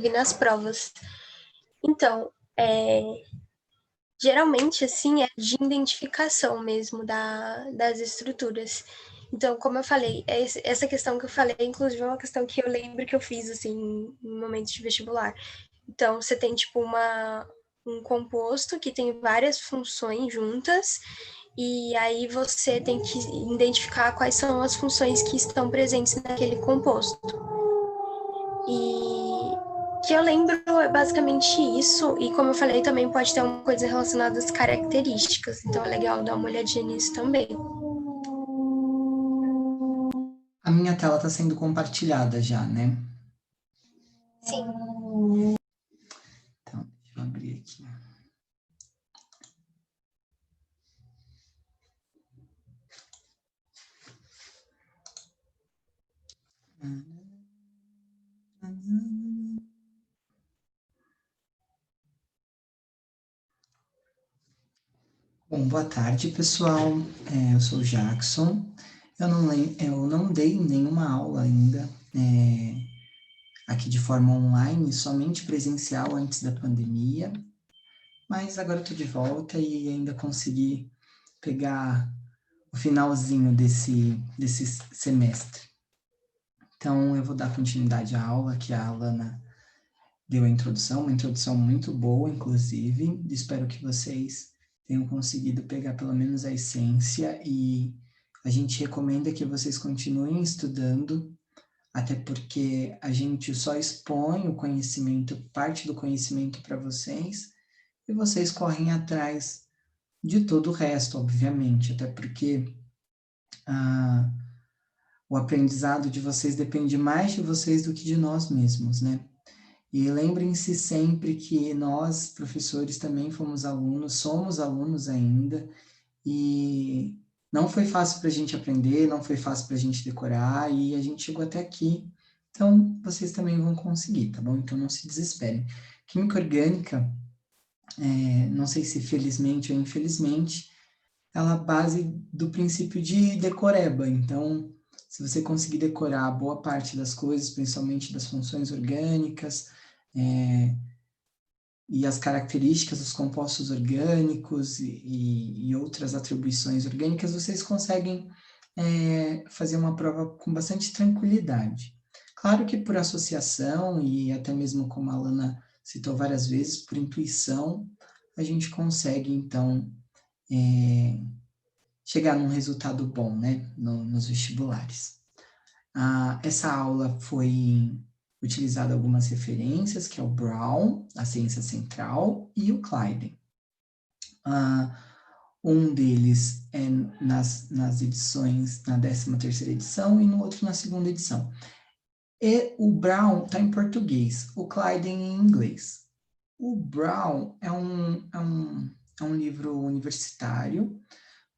vir nas provas. Então, geralmente, assim, é de identificação mesmo das estruturas. Então, como eu falei, essa questão que eu falei, inclusive, é uma questão que eu lembro que eu fiz, assim, em momentos de vestibular. Então, você tem, tipo, um composto que tem várias funções juntas, e aí você tem que identificar quais são as funções que estão presentes naquele composto. E que eu lembro é basicamente isso, e como eu falei, também pode ter uma coisa relacionada às características, então é legal dar uma olhadinha nisso também. A minha tela está sendo compartilhada já, né? Sim. Então, deixa eu abrir aqui. Bom, boa tarde, pessoal. Eu sou o Jackson. Eu não dei nenhuma aula ainda aqui de forma online, somente presencial antes da pandemia, mas agora eu estou de volta e ainda consegui pegar o finalzinho desse semestre. Então, eu vou dar continuidade à aula, que a Alana deu a introdução, uma introdução muito boa, inclusive. Espero que vocês tenham conseguido pegar pelo menos a essência e a gente recomenda que vocês continuem estudando, até porque a gente só expõe o conhecimento, parte do conhecimento para vocês, e vocês correm atrás de todo o resto, obviamente, até porque o aprendizado de vocês depende mais de vocês do que de nós mesmos, né? E lembrem-se sempre que nós, professores, também fomos alunos, somos alunos ainda, e não foi fácil para a gente aprender, não foi fácil para a gente decorar, e a gente chegou até aqui. Então, vocês também vão conseguir, tá bom? Então, não se desesperem. Química orgânica, não sei se felizmente ou infelizmente, ela é a base do princípio de decoreba. Então, se você conseguir decorar boa parte das coisas, principalmente das funções orgânicas, e as características dos compostos orgânicos e outras atribuições orgânicas, vocês conseguem fazer uma prova com bastante tranquilidade. Claro que por associação, e até mesmo como a Alana citou várias vezes, por intuição, a gente consegue, então, chegar num resultado bom, né, nos vestibulares. Essa aula foi utilizada algumas referências, que é o Brown, a ciência central, e o Kleiden. Um deles é nas edições, na 13ª edição, e no outro na 2ª edição. E o Brown está em português, o Kleiden em inglês. O Brown é um livro universitário,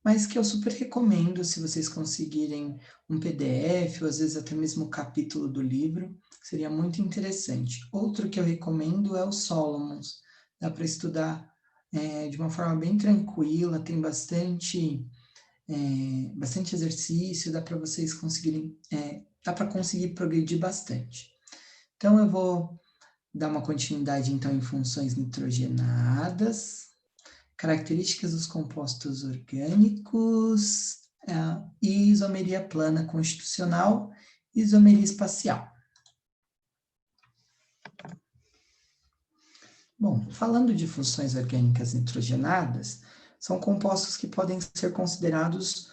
mas que eu super recomendo se vocês conseguirem um PDF, ou às vezes até mesmo o capítulo do livro, seria muito interessante. Outro que eu recomendo é o Solomons, dá para estudar de uma forma bem tranquila, tem bastante exercício, dá para vocês conseguirem, dá para conseguir progredir bastante. Então eu vou dar uma continuidade então em funções nitrogenadas, características dos compostos orgânicos, isomeria plana constitucional e isomeria espacial. Bom, falando de funções orgânicas nitrogenadas, são compostos que podem ser considerados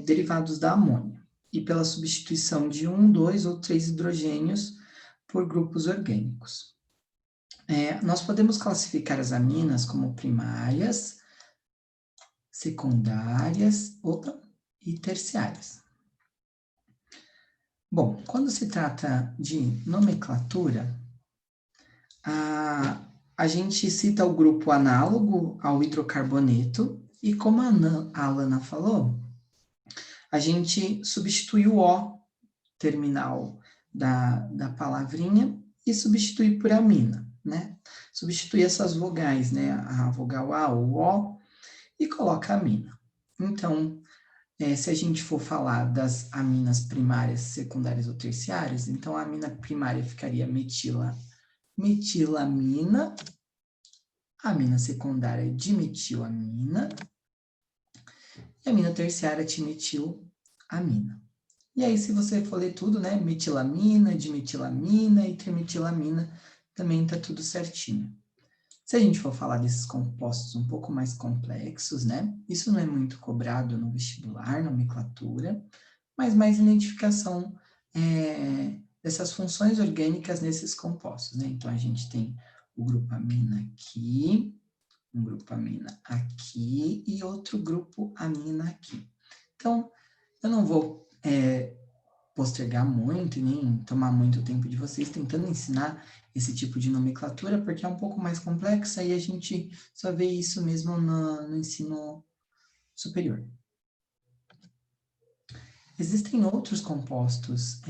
derivados da amônia, e pela substituição de 1, 2 ou 3 hidrogênios por grupos orgânicos. Nós podemos classificar as aminas como primárias, secundárias e terciárias. Bom, quando se trata de nomenclatura, a gente cita o grupo análogo ao hidrocarboneto, e como a Alana falou, a gente substitui o O terminal da palavrinha e substitui por amina, né? Substitui essas vogais, né? A vogal A, o O, e coloca a amina. Então, se a gente for falar das aminas primárias, secundárias ou terciárias, então a amina primária ficaria metilamina, a amina secundária dimetilamina, e a amina terciária timetilamina. E aí, se você for ler tudo, né, metilamina, dimetilamina e trimetilamina, também tá tudo certinho. Se a gente for falar desses compostos um pouco mais complexos, né, isso não é muito cobrado no vestibular, nomenclatura, mas mais identificação dessas funções orgânicas nesses compostos, né? Então, a gente tem o grupo amina aqui, um grupo amina aqui e outro grupo amina aqui. Então, eu não vou postergar muito e nem tomar muito tempo de vocês tentando ensinar esse tipo de nomenclatura, porque é um pouco mais complexa e a gente só vê isso mesmo no ensino superior. Existem outros compostos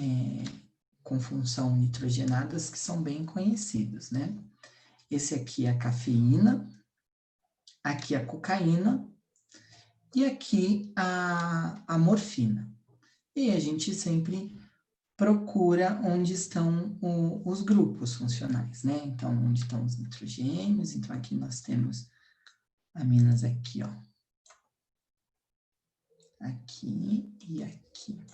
com função nitrogenadas que são bem conhecidos, né? Esse aqui é a cafeína, aqui a cocaína e aqui a morfina. E a gente sempre procura onde estão os grupos funcionais, né? Então, onde estão os nitrogênios. Então, aqui nós temos aminas aqui, ó. Aqui e aqui.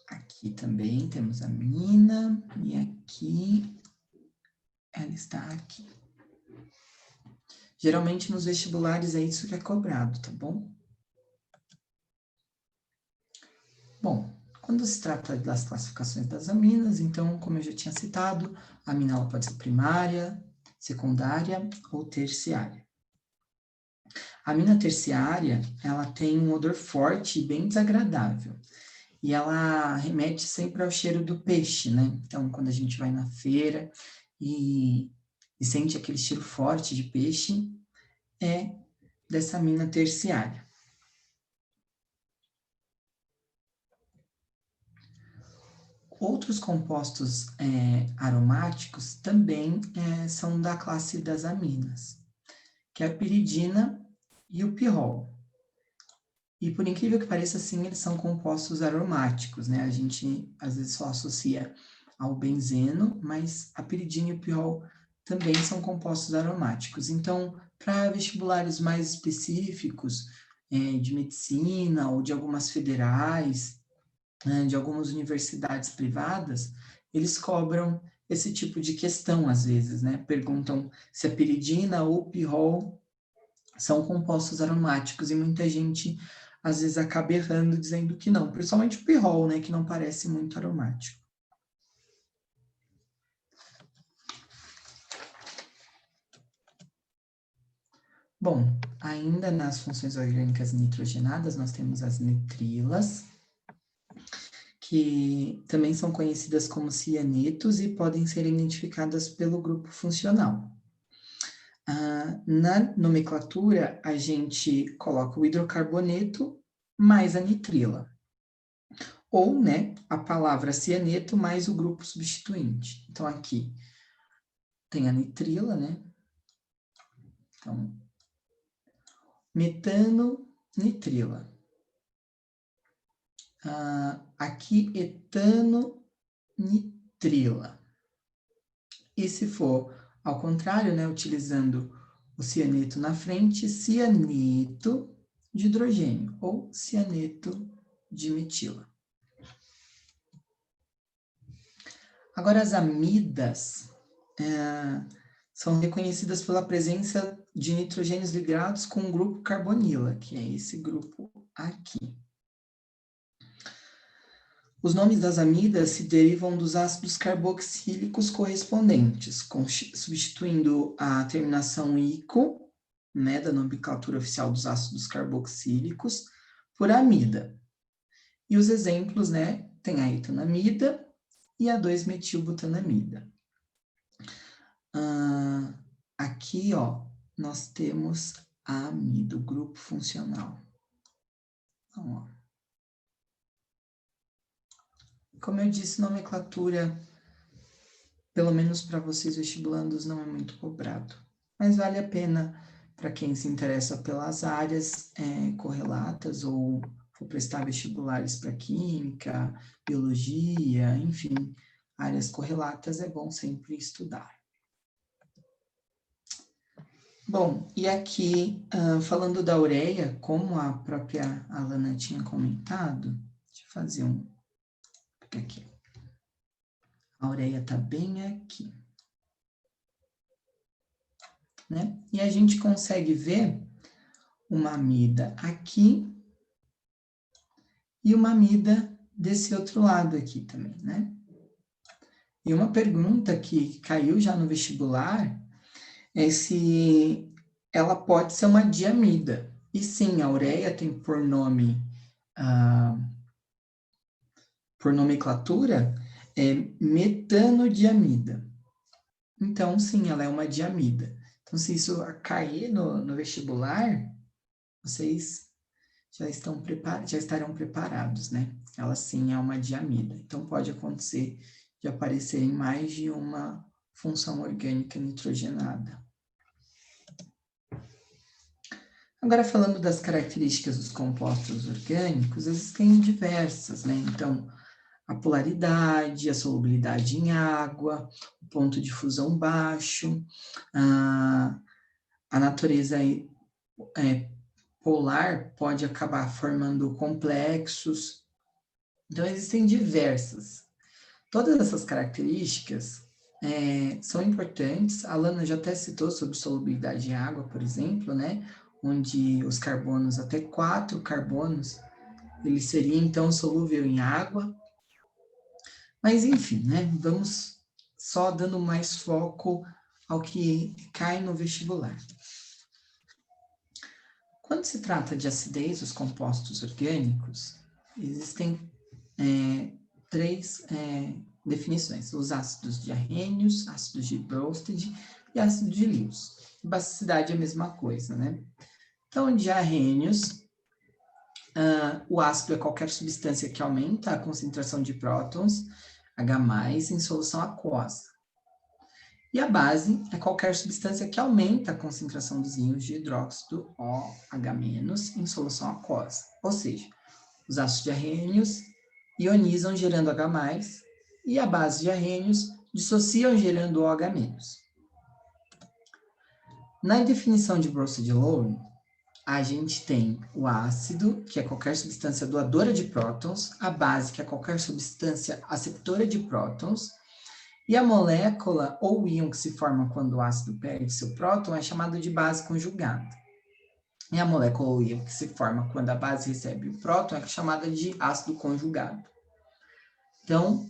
Aqui também temos amina e aqui ela está aqui. Geralmente nos vestibulares é isso que é cobrado, tá bom? Bom, quando se trata das classificações das aminas, então, como eu já tinha citado, a amina ela pode ser primária, secundária ou terciária. A amina terciária, ela tem um odor forte e bem desagradável. E ela remete sempre ao cheiro do peixe, né? Então, quando a gente vai na feira e sente aquele cheiro forte de peixe, é dessa amina terciária. Outros compostos aromáticos também são da classe das aminas, que é a piridina e o pirrol. E por incrível que pareça, sim, eles são compostos aromáticos, né? A gente às vezes só associa ao benzeno, mas a piridina e o pirrol também são compostos aromáticos. Então, para vestibulares mais específicos, de medicina ou de algumas federais, de algumas universidades privadas, eles cobram esse tipo de questão às vezes, né? Perguntam se a piridina ou o pirrol são compostos aromáticos e muita gente às vezes acaba errando dizendo que não, principalmente o pirrol, né, que não parece muito aromático. Bom, ainda nas funções orgânicas nitrogenadas, nós temos as nitrilas, que também são conhecidas como cianetos e podem ser identificadas pelo grupo funcional. Na nomenclatura, a gente coloca o hidrocarboneto mais a nitrila. Ou, né, a palavra cianeto mais o grupo substituinte. Então, aqui tem a nitrila, né? Então, metano, nitrila. Aqui, etano, nitrila. E se for ao contrário, né, utilizando o cianeto na frente, cianeto de hidrogênio, ou cianeto de metila. Agora, as amidas são reconhecidas pela presença de nitrogênios ligados com o grupo carbonila, que é esse grupo aqui. Os nomes das amidas se derivam dos ácidos carboxílicos correspondentes, substituindo a terminação ico, né, da nomenclatura oficial dos ácidos carboxílicos, por amida. E os exemplos, né, tem a etanamida e a 2-metilbutanamida. Aqui, ó, nós temos a amida, o grupo funcional. Então, ó. Como eu disse, nomenclatura, pelo menos para vocês vestibulandos, não é muito cobrado. Mas vale a pena para quem se interessa pelas áreas correlatas ou for prestar vestibulares para química, biologia, enfim, áreas correlatas é bom sempre estudar. Bom, e aqui, falando da ureia, como a própria Alana tinha comentado, deixa eu fazer aqui. A ureia está bem aqui. Né? E a gente consegue ver uma amida aqui e uma amida desse outro lado aqui também, né? E uma pergunta que caiu já no vestibular é se ela pode ser uma diamida. E sim, a ureia tem por nome, por nomenclatura, metanodiamida. Então, sim, ela é uma diamida. Então, se isso cair no vestibular, vocês já estarão preparados, né? Ela sim é uma diamida. Então, pode acontecer de aparecer em mais de uma função orgânica nitrogenada. Agora, falando das características dos compostos orgânicos, existem diversas, né? Então, a polaridade, a solubilidade em água, o ponto de fusão baixo, a natureza polar pode acabar formando complexos. Então, existem diversas. Todas essas características são importantes. A Alana já até citou sobre solubilidade em água, por exemplo, né? Onde os carbonos, até 4 carbonos, ele seria, então, solúvel em água. Mas, enfim, né? Vamos só dando mais foco ao que cai no vestibular. Quando se trata de acidez dos compostos orgânicos, existem 3 definições: os ácidos diarrênios, ácidos de Bronsted e ácido de Lewis. Basicidade é a mesma coisa, né? Então, diarrênios, o ácido é qualquer substância que aumenta a concentração de prótons, H+, em solução aquosa. E a base é qualquer substância que aumenta a concentração dos íons de hidróxido OH- em solução aquosa. Ou seja, os ácidos diarrênios ionizam gerando H+, e a base de diarrênios dissociam gerando OH-. Na definição de Bronsted-Lowry, a gente tem o ácido, que é qualquer substância doadora de prótons, a base, que é qualquer substância aceptora de prótons, e a molécula ou íon que se forma quando o ácido perde seu próton é chamado de base conjugada. E a molécula ou íon que se forma quando a base recebe o próton é chamada de ácido conjugado. Então,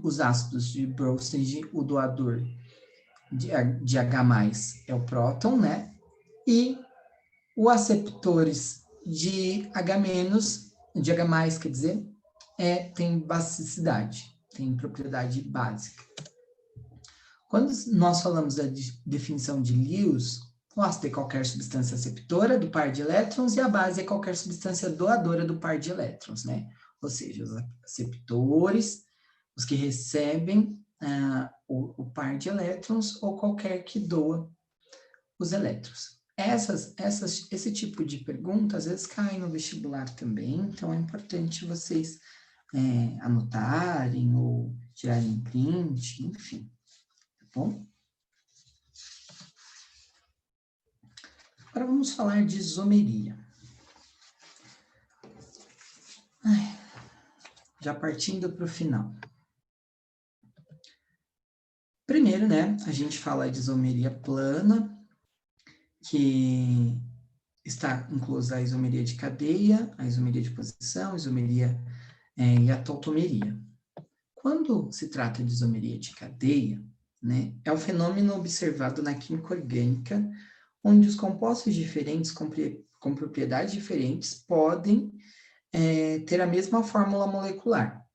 os ácidos de Bronsted, o doador de H+ é o próton, né? E os aceptores de H+, quer dizer, tem basicidade, tem propriedade básica. Quando nós falamos da definição de Lewis, o ácido é qualquer substância aceptora do par de elétrons e a base é qualquer substância doadora do par de elétrons, né? Ou seja, os aceptores, os que recebem o par de elétrons ou qualquer que doa os elétrons. Esse tipo de pergunta, às vezes, cai no vestibular também, então é importante vocês anotarem ou tirarem print, enfim. Bom, agora vamos falar de isomeria. Já partindo para o final. Primeiro, né, a gente fala de isomeria plana, que está inclusa a isomeria de cadeia, a isomeria de posição, a isomeria e a tautomeria. Quando se trata de isomeria de cadeia, né, é um fenômeno observado na química orgânica, onde os compostos diferentes com propriedades diferentes podem ter a mesma fórmula molecular.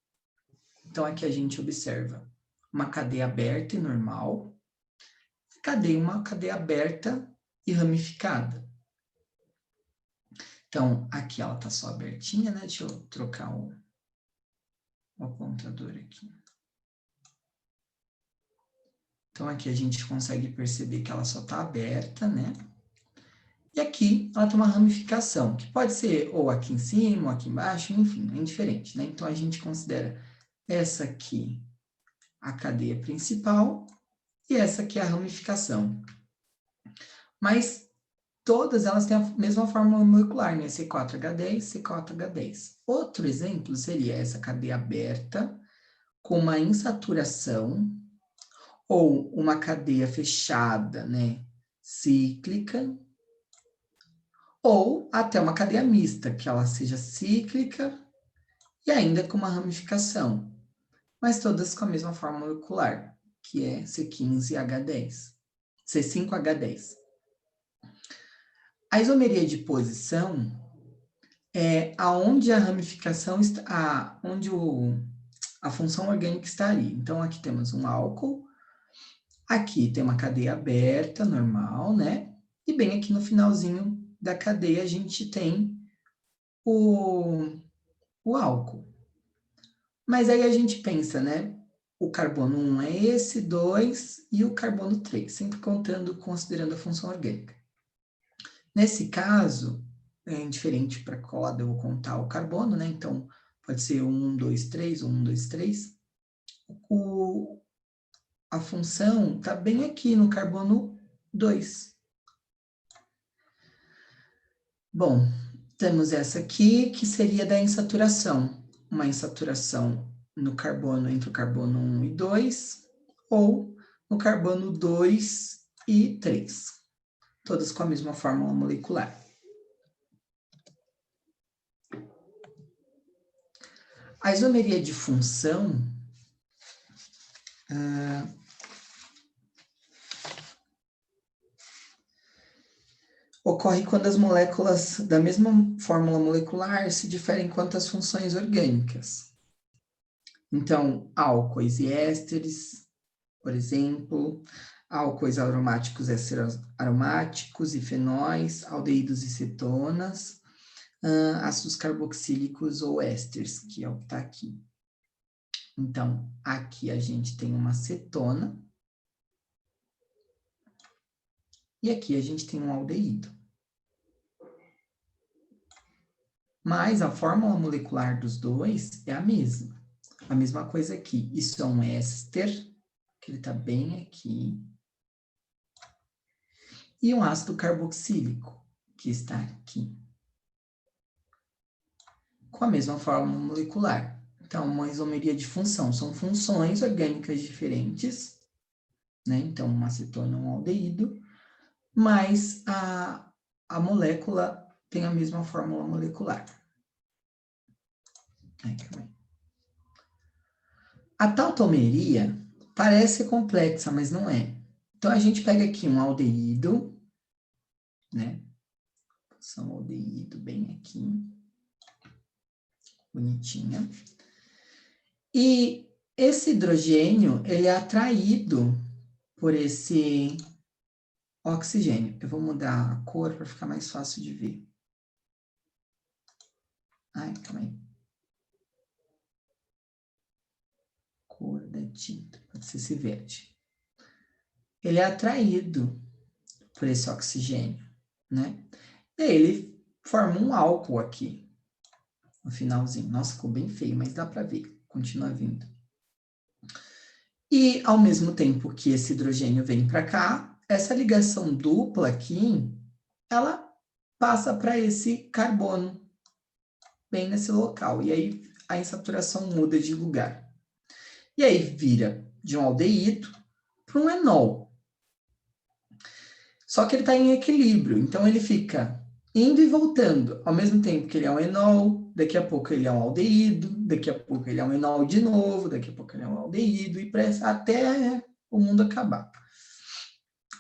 Então, aqui a gente observa uma cadeia aberta e normal, uma cadeia aberta e ramificada. Então, aqui ela está só abertinha, né? Deixa eu trocar o apontador aqui. Então, aqui a gente consegue perceber que ela só está aberta, né? E aqui ela tem uma ramificação, que pode ser ou aqui em cima, ou aqui embaixo, enfim, é indiferente, né? Então, a gente considera essa aqui a cadeia principal e essa aqui a ramificação. Mas todas elas têm a mesma fórmula molecular, né? C4H10, C4H10. Outro exemplo seria essa cadeia aberta com uma insaturação ou uma cadeia fechada, né? Cíclica, ou até uma cadeia mista, que ela seja cíclica e ainda com uma ramificação, mas todas com a mesma fórmula molecular, que é C15H10, C5H10. A isomeria de posição é aonde a ramificação está, onde a função orgânica está ali. Então, aqui temos um álcool, aqui tem uma cadeia aberta, normal, né? E bem aqui no finalzinho da cadeia a gente tem o álcool. Mas aí a gente pensa, né? O carbono 1 é esse, 2 e o carbono 3, sempre considerando a função orgânica. Nesse caso, é indiferente para qual lado eu vou contar o carbono, né? Então, pode ser 1, 2, 3, 1, 2, 3. A função está bem aqui no carbono 2. Bom, temos essa aqui, que seria da insaturação. Uma insaturação no carbono entre o carbono 1 e 2, ou no carbono 2 e 3. Todas com a mesma fórmula molecular. A isomeria de função ocorre quando as moléculas da mesma fórmula molecular se diferem quanto às funções orgânicas. Então, álcoois e ésteres, por exemplo, álcoois aromáticos, ésteres aromáticos e fenóis, aldeídos e cetonas, ácidos carboxílicos ou ésteres, que é o que está aqui. Então, aqui a gente tem uma cetona, e aqui a gente tem um aldeído. Mas a fórmula molecular dos dois é a mesma. A mesma coisa aqui. Isso é um éster, que ele está bem aqui. E um ácido carboxílico, que está aqui. Com a mesma fórmula molecular. Então, uma isomeria de função. São funções orgânicas diferentes, né? Então, uma cetona, um aldeído. Mas a molécula tem a mesma fórmula molecular. A tautomeria parece complexa, mas não é. Então, a gente pega aqui um aldeído, né? São aldeído bem aqui. Bonitinha. E esse hidrogênio, ele é atraído por esse oxigênio. Eu vou mudar a cor para ficar mais fácil de ver. Ai, calma aí. Cor da tinta, pode ser esse verde. Ele é atraído por esse oxigênio, né? E aí ele forma um álcool aqui, no finalzinho. Nossa, ficou bem feio, mas dá para ver. Continua vindo. E, ao mesmo tempo que esse hidrogênio vem para cá, essa ligação dupla aqui, ela passa para esse carbono, bem nesse local. E aí a insaturação muda de lugar. E aí vira de um aldeído para um enol. Só que ele está em equilíbrio, então ele fica indo e voltando. Ao mesmo tempo que ele é um enol, daqui a pouco ele é um aldeído, daqui a pouco ele é um enol de novo, daqui a pouco ele é um aldeído, e até o mundo acabar.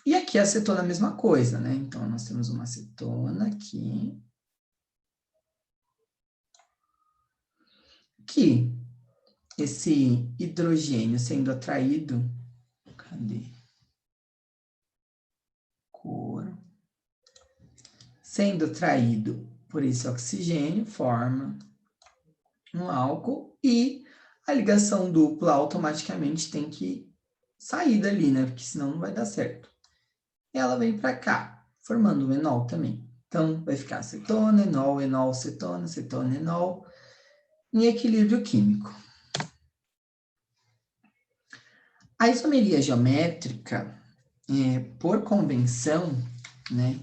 E aqui a acetona é a mesma coisa, né? Então, nós temos uma acetona aqui, que esse hidrogênio sendo atraído, cadê? Cor. Sendo atraído por esse oxigênio, forma um álcool, e a ligação dupla automaticamente tem que sair dali, né? Porque senão não vai dar certo. Ela vem para cá, formando um enol também. Então, vai ficar acetona, enol, enol, cetona, cetona, enol, em equilíbrio químico. A isomeria geométrica, por convenção, né,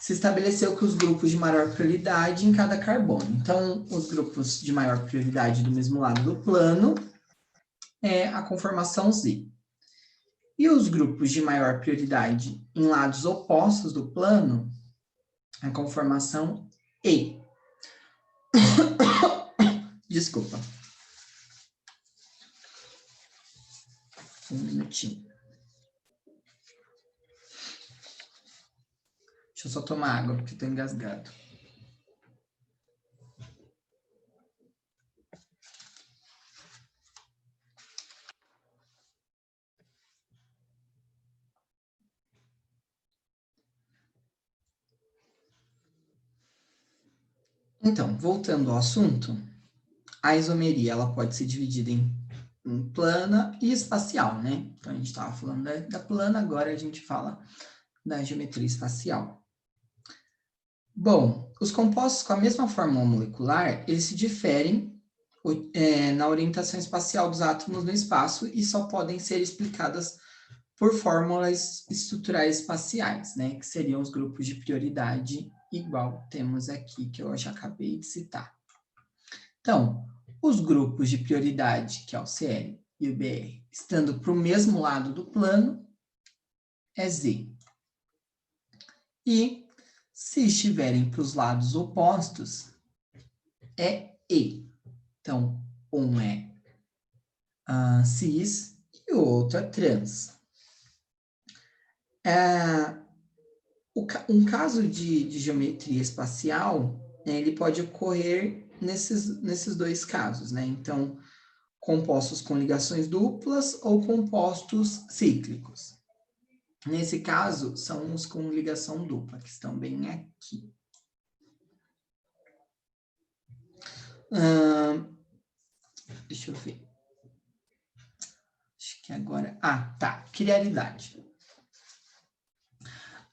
se estabeleceu que os grupos de maior prioridade em cada carbono. Então, os grupos de maior prioridade do mesmo lado do plano é a conformação Z. E os grupos de maior prioridade em lados opostos do plano, a conformação E. Desculpa. Um minutinho. Deixa eu só tomar água, porque estou engasgado. Então, voltando ao assunto, a isomeria ela pode ser dividida em plana e espacial, né? Então, a gente estava falando da plana, agora a gente fala da geometria espacial. Bom, os compostos com a mesma fórmula molecular, eles se diferem na orientação espacial dos átomos no espaço e só podem ser explicadas por fórmulas estruturais espaciais, né? Que seriam os grupos de prioridade, igual temos aqui, que eu já acabei de citar. Então, os grupos de prioridade, que é o Cl e o Br, estando para o mesmo lado do plano, é Z. E, se estiverem para os lados opostos, é E. Então, um é cis e o outro é trans. Um caso de geometria espacial, ele pode ocorrer nesses dois casos, né? Então, compostos com ligações duplas ou compostos cíclicos. Nesse caso, são os com ligação dupla, que estão bem aqui. Deixa eu ver. Acho que agora... tá. Criaridade.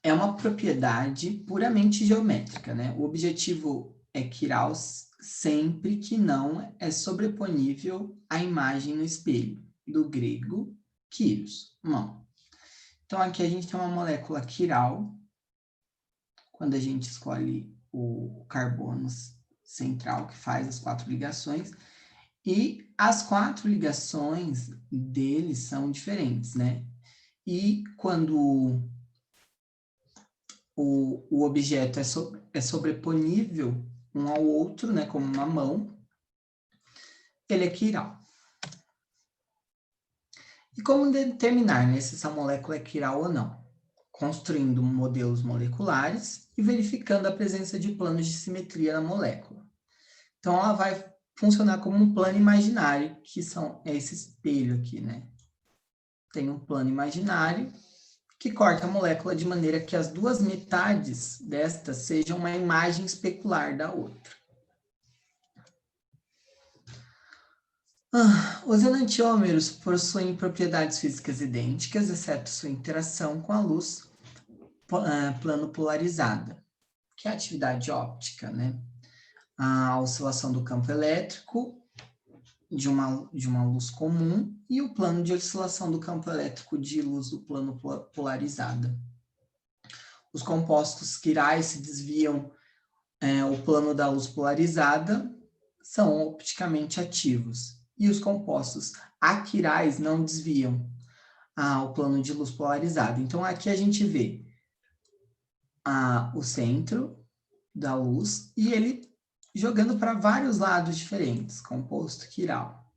É uma propriedade puramente geométrica, né? O objetivo é quirar sempre que não é sobreponível à imagem no espelho, do grego kyrios, mão. Então, aqui a gente tem uma molécula quiral, quando a gente escolhe o carbono central, que faz as 4 ligações, e as 4 ligações deles são diferentes, né? E quando o objeto é sobreponível um ao outro, né, como uma mão, ele é quiral. E como determinar, né, se essa molécula é quiral ou não? Construindo modelos moleculares e verificando a presença de planos de simetria na molécula. Então, ela vai funcionar como um plano imaginário, que é esse espelho aqui, né? Tem um plano imaginário que corta a molécula de maneira que as duas metades desta sejam uma imagem especular da outra. Os enantiômeros possuem propriedades físicas idênticas, exceto sua interação com a luz plano polarizada, que é a atividade óptica, né? A oscilação do campo elétrico de uma luz comum e o plano de oscilação do campo elétrico de luz do plano polarizada. Os compostos quirais se desviam o plano da luz polarizada, são opticamente ativos. E os compostos aquirais não desviam o plano de luz polarizada. Então, aqui a gente vê o centro da luz e ele jogando para vários lados diferentes, composto quiral.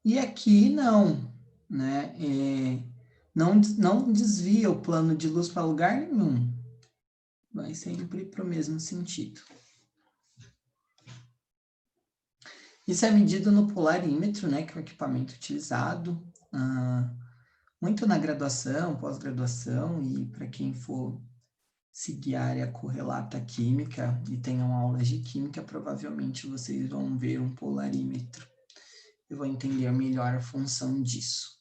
E aqui não, né? Não desvia o plano de luz para lugar nenhum. Vai sempre para o mesmo sentido. Isso é medido no polarímetro, né? Que é o equipamento utilizado muito na graduação, pós-graduação e para quem for seguir a área correlata química e tenham aulas de química, provavelmente vocês vão ver um polarímetro. Eu vou entender melhor a função disso.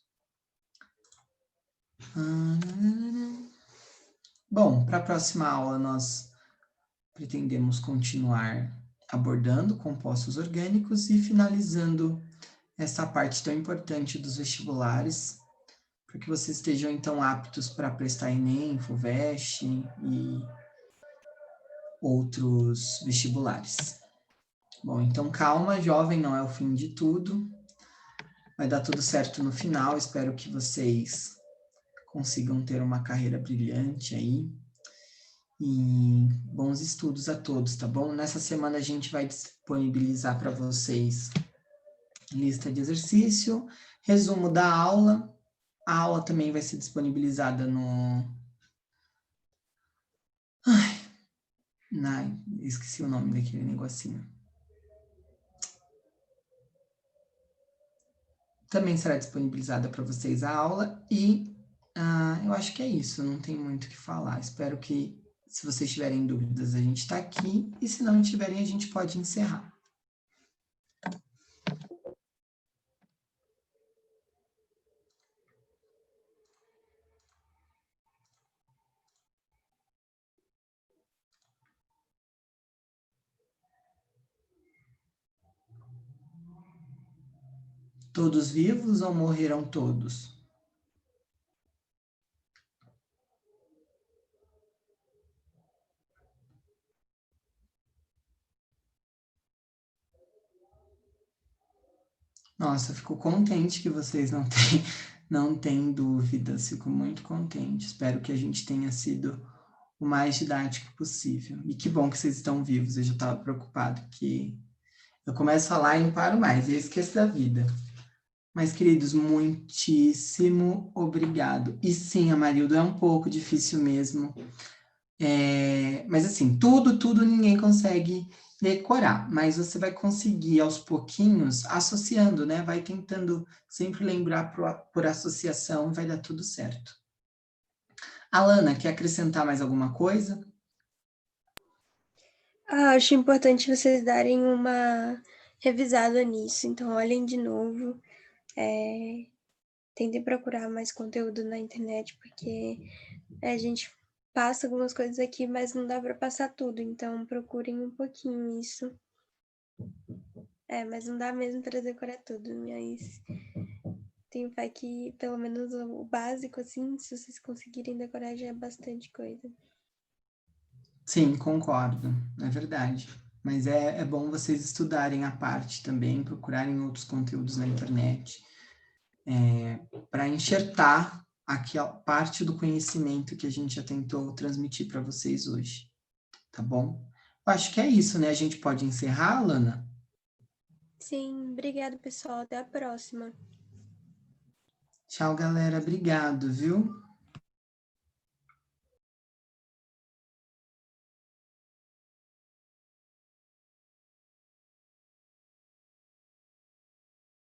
Bom, para a próxima aula nós pretendemos continuar abordando compostos orgânicos e finalizando essa parte tão importante dos vestibulares, para que vocês estejam então aptos para prestar Enem, FUVEST e outros vestibulares. Bom, então calma, jovem, não é o fim de tudo. Vai dar tudo certo no final, espero que vocês consigam ter uma carreira brilhante aí. E bons estudos a todos, tá bom? Nessa semana a gente vai disponibilizar para vocês lista de exercício, resumo da aula. A aula também vai ser disponibilizada esqueci o nome daquele negocinho. Também será disponibilizada para vocês a aula e eu acho que é isso, não tem muito o que falar. Espero que, se vocês tiverem dúvidas, a gente está aqui e se não tiverem, a gente pode encerrar. Todos vivos ou morreram todos? Nossa, fico contente que vocês não têm dúvidas, fico muito contente. Espero que a gente tenha sido o mais didático possível. E que bom que vocês estão vivos, eu já estava preocupado que eu começo a falar e não paro mais, e eu esqueço da vida. Mas, queridos, muitíssimo obrigado. E sim, Amarildo, é um pouco difícil mesmo. Mas assim, tudo ninguém consegue decorar, mas você vai conseguir aos pouquinhos associando, né? Vai tentando sempre lembrar por associação, vai dar tudo certo. Alana, quer acrescentar mais alguma coisa? Acho importante vocês darem uma revisada nisso, então olhem de novo, tentem procurar mais conteúdo na internet, porque a gente passa algumas coisas aqui, mas não dá para passar tudo, então procurem um pouquinho isso. Mas não dá mesmo para decorar tudo, mas tenho fé que pelo menos o básico, assim, se vocês conseguirem decorar, já é bastante coisa. Sim, concordo, é verdade. Mas é bom vocês estudarem a parte também, procurarem outros conteúdos na internet, para enxertar aquela parte do conhecimento que a gente já tentou transmitir para vocês hoje, tá bom? Eu acho que é isso, né? A gente pode encerrar, Alana? Sim, obrigado, pessoal. Até a próxima. Tchau, galera. Obrigado, viu?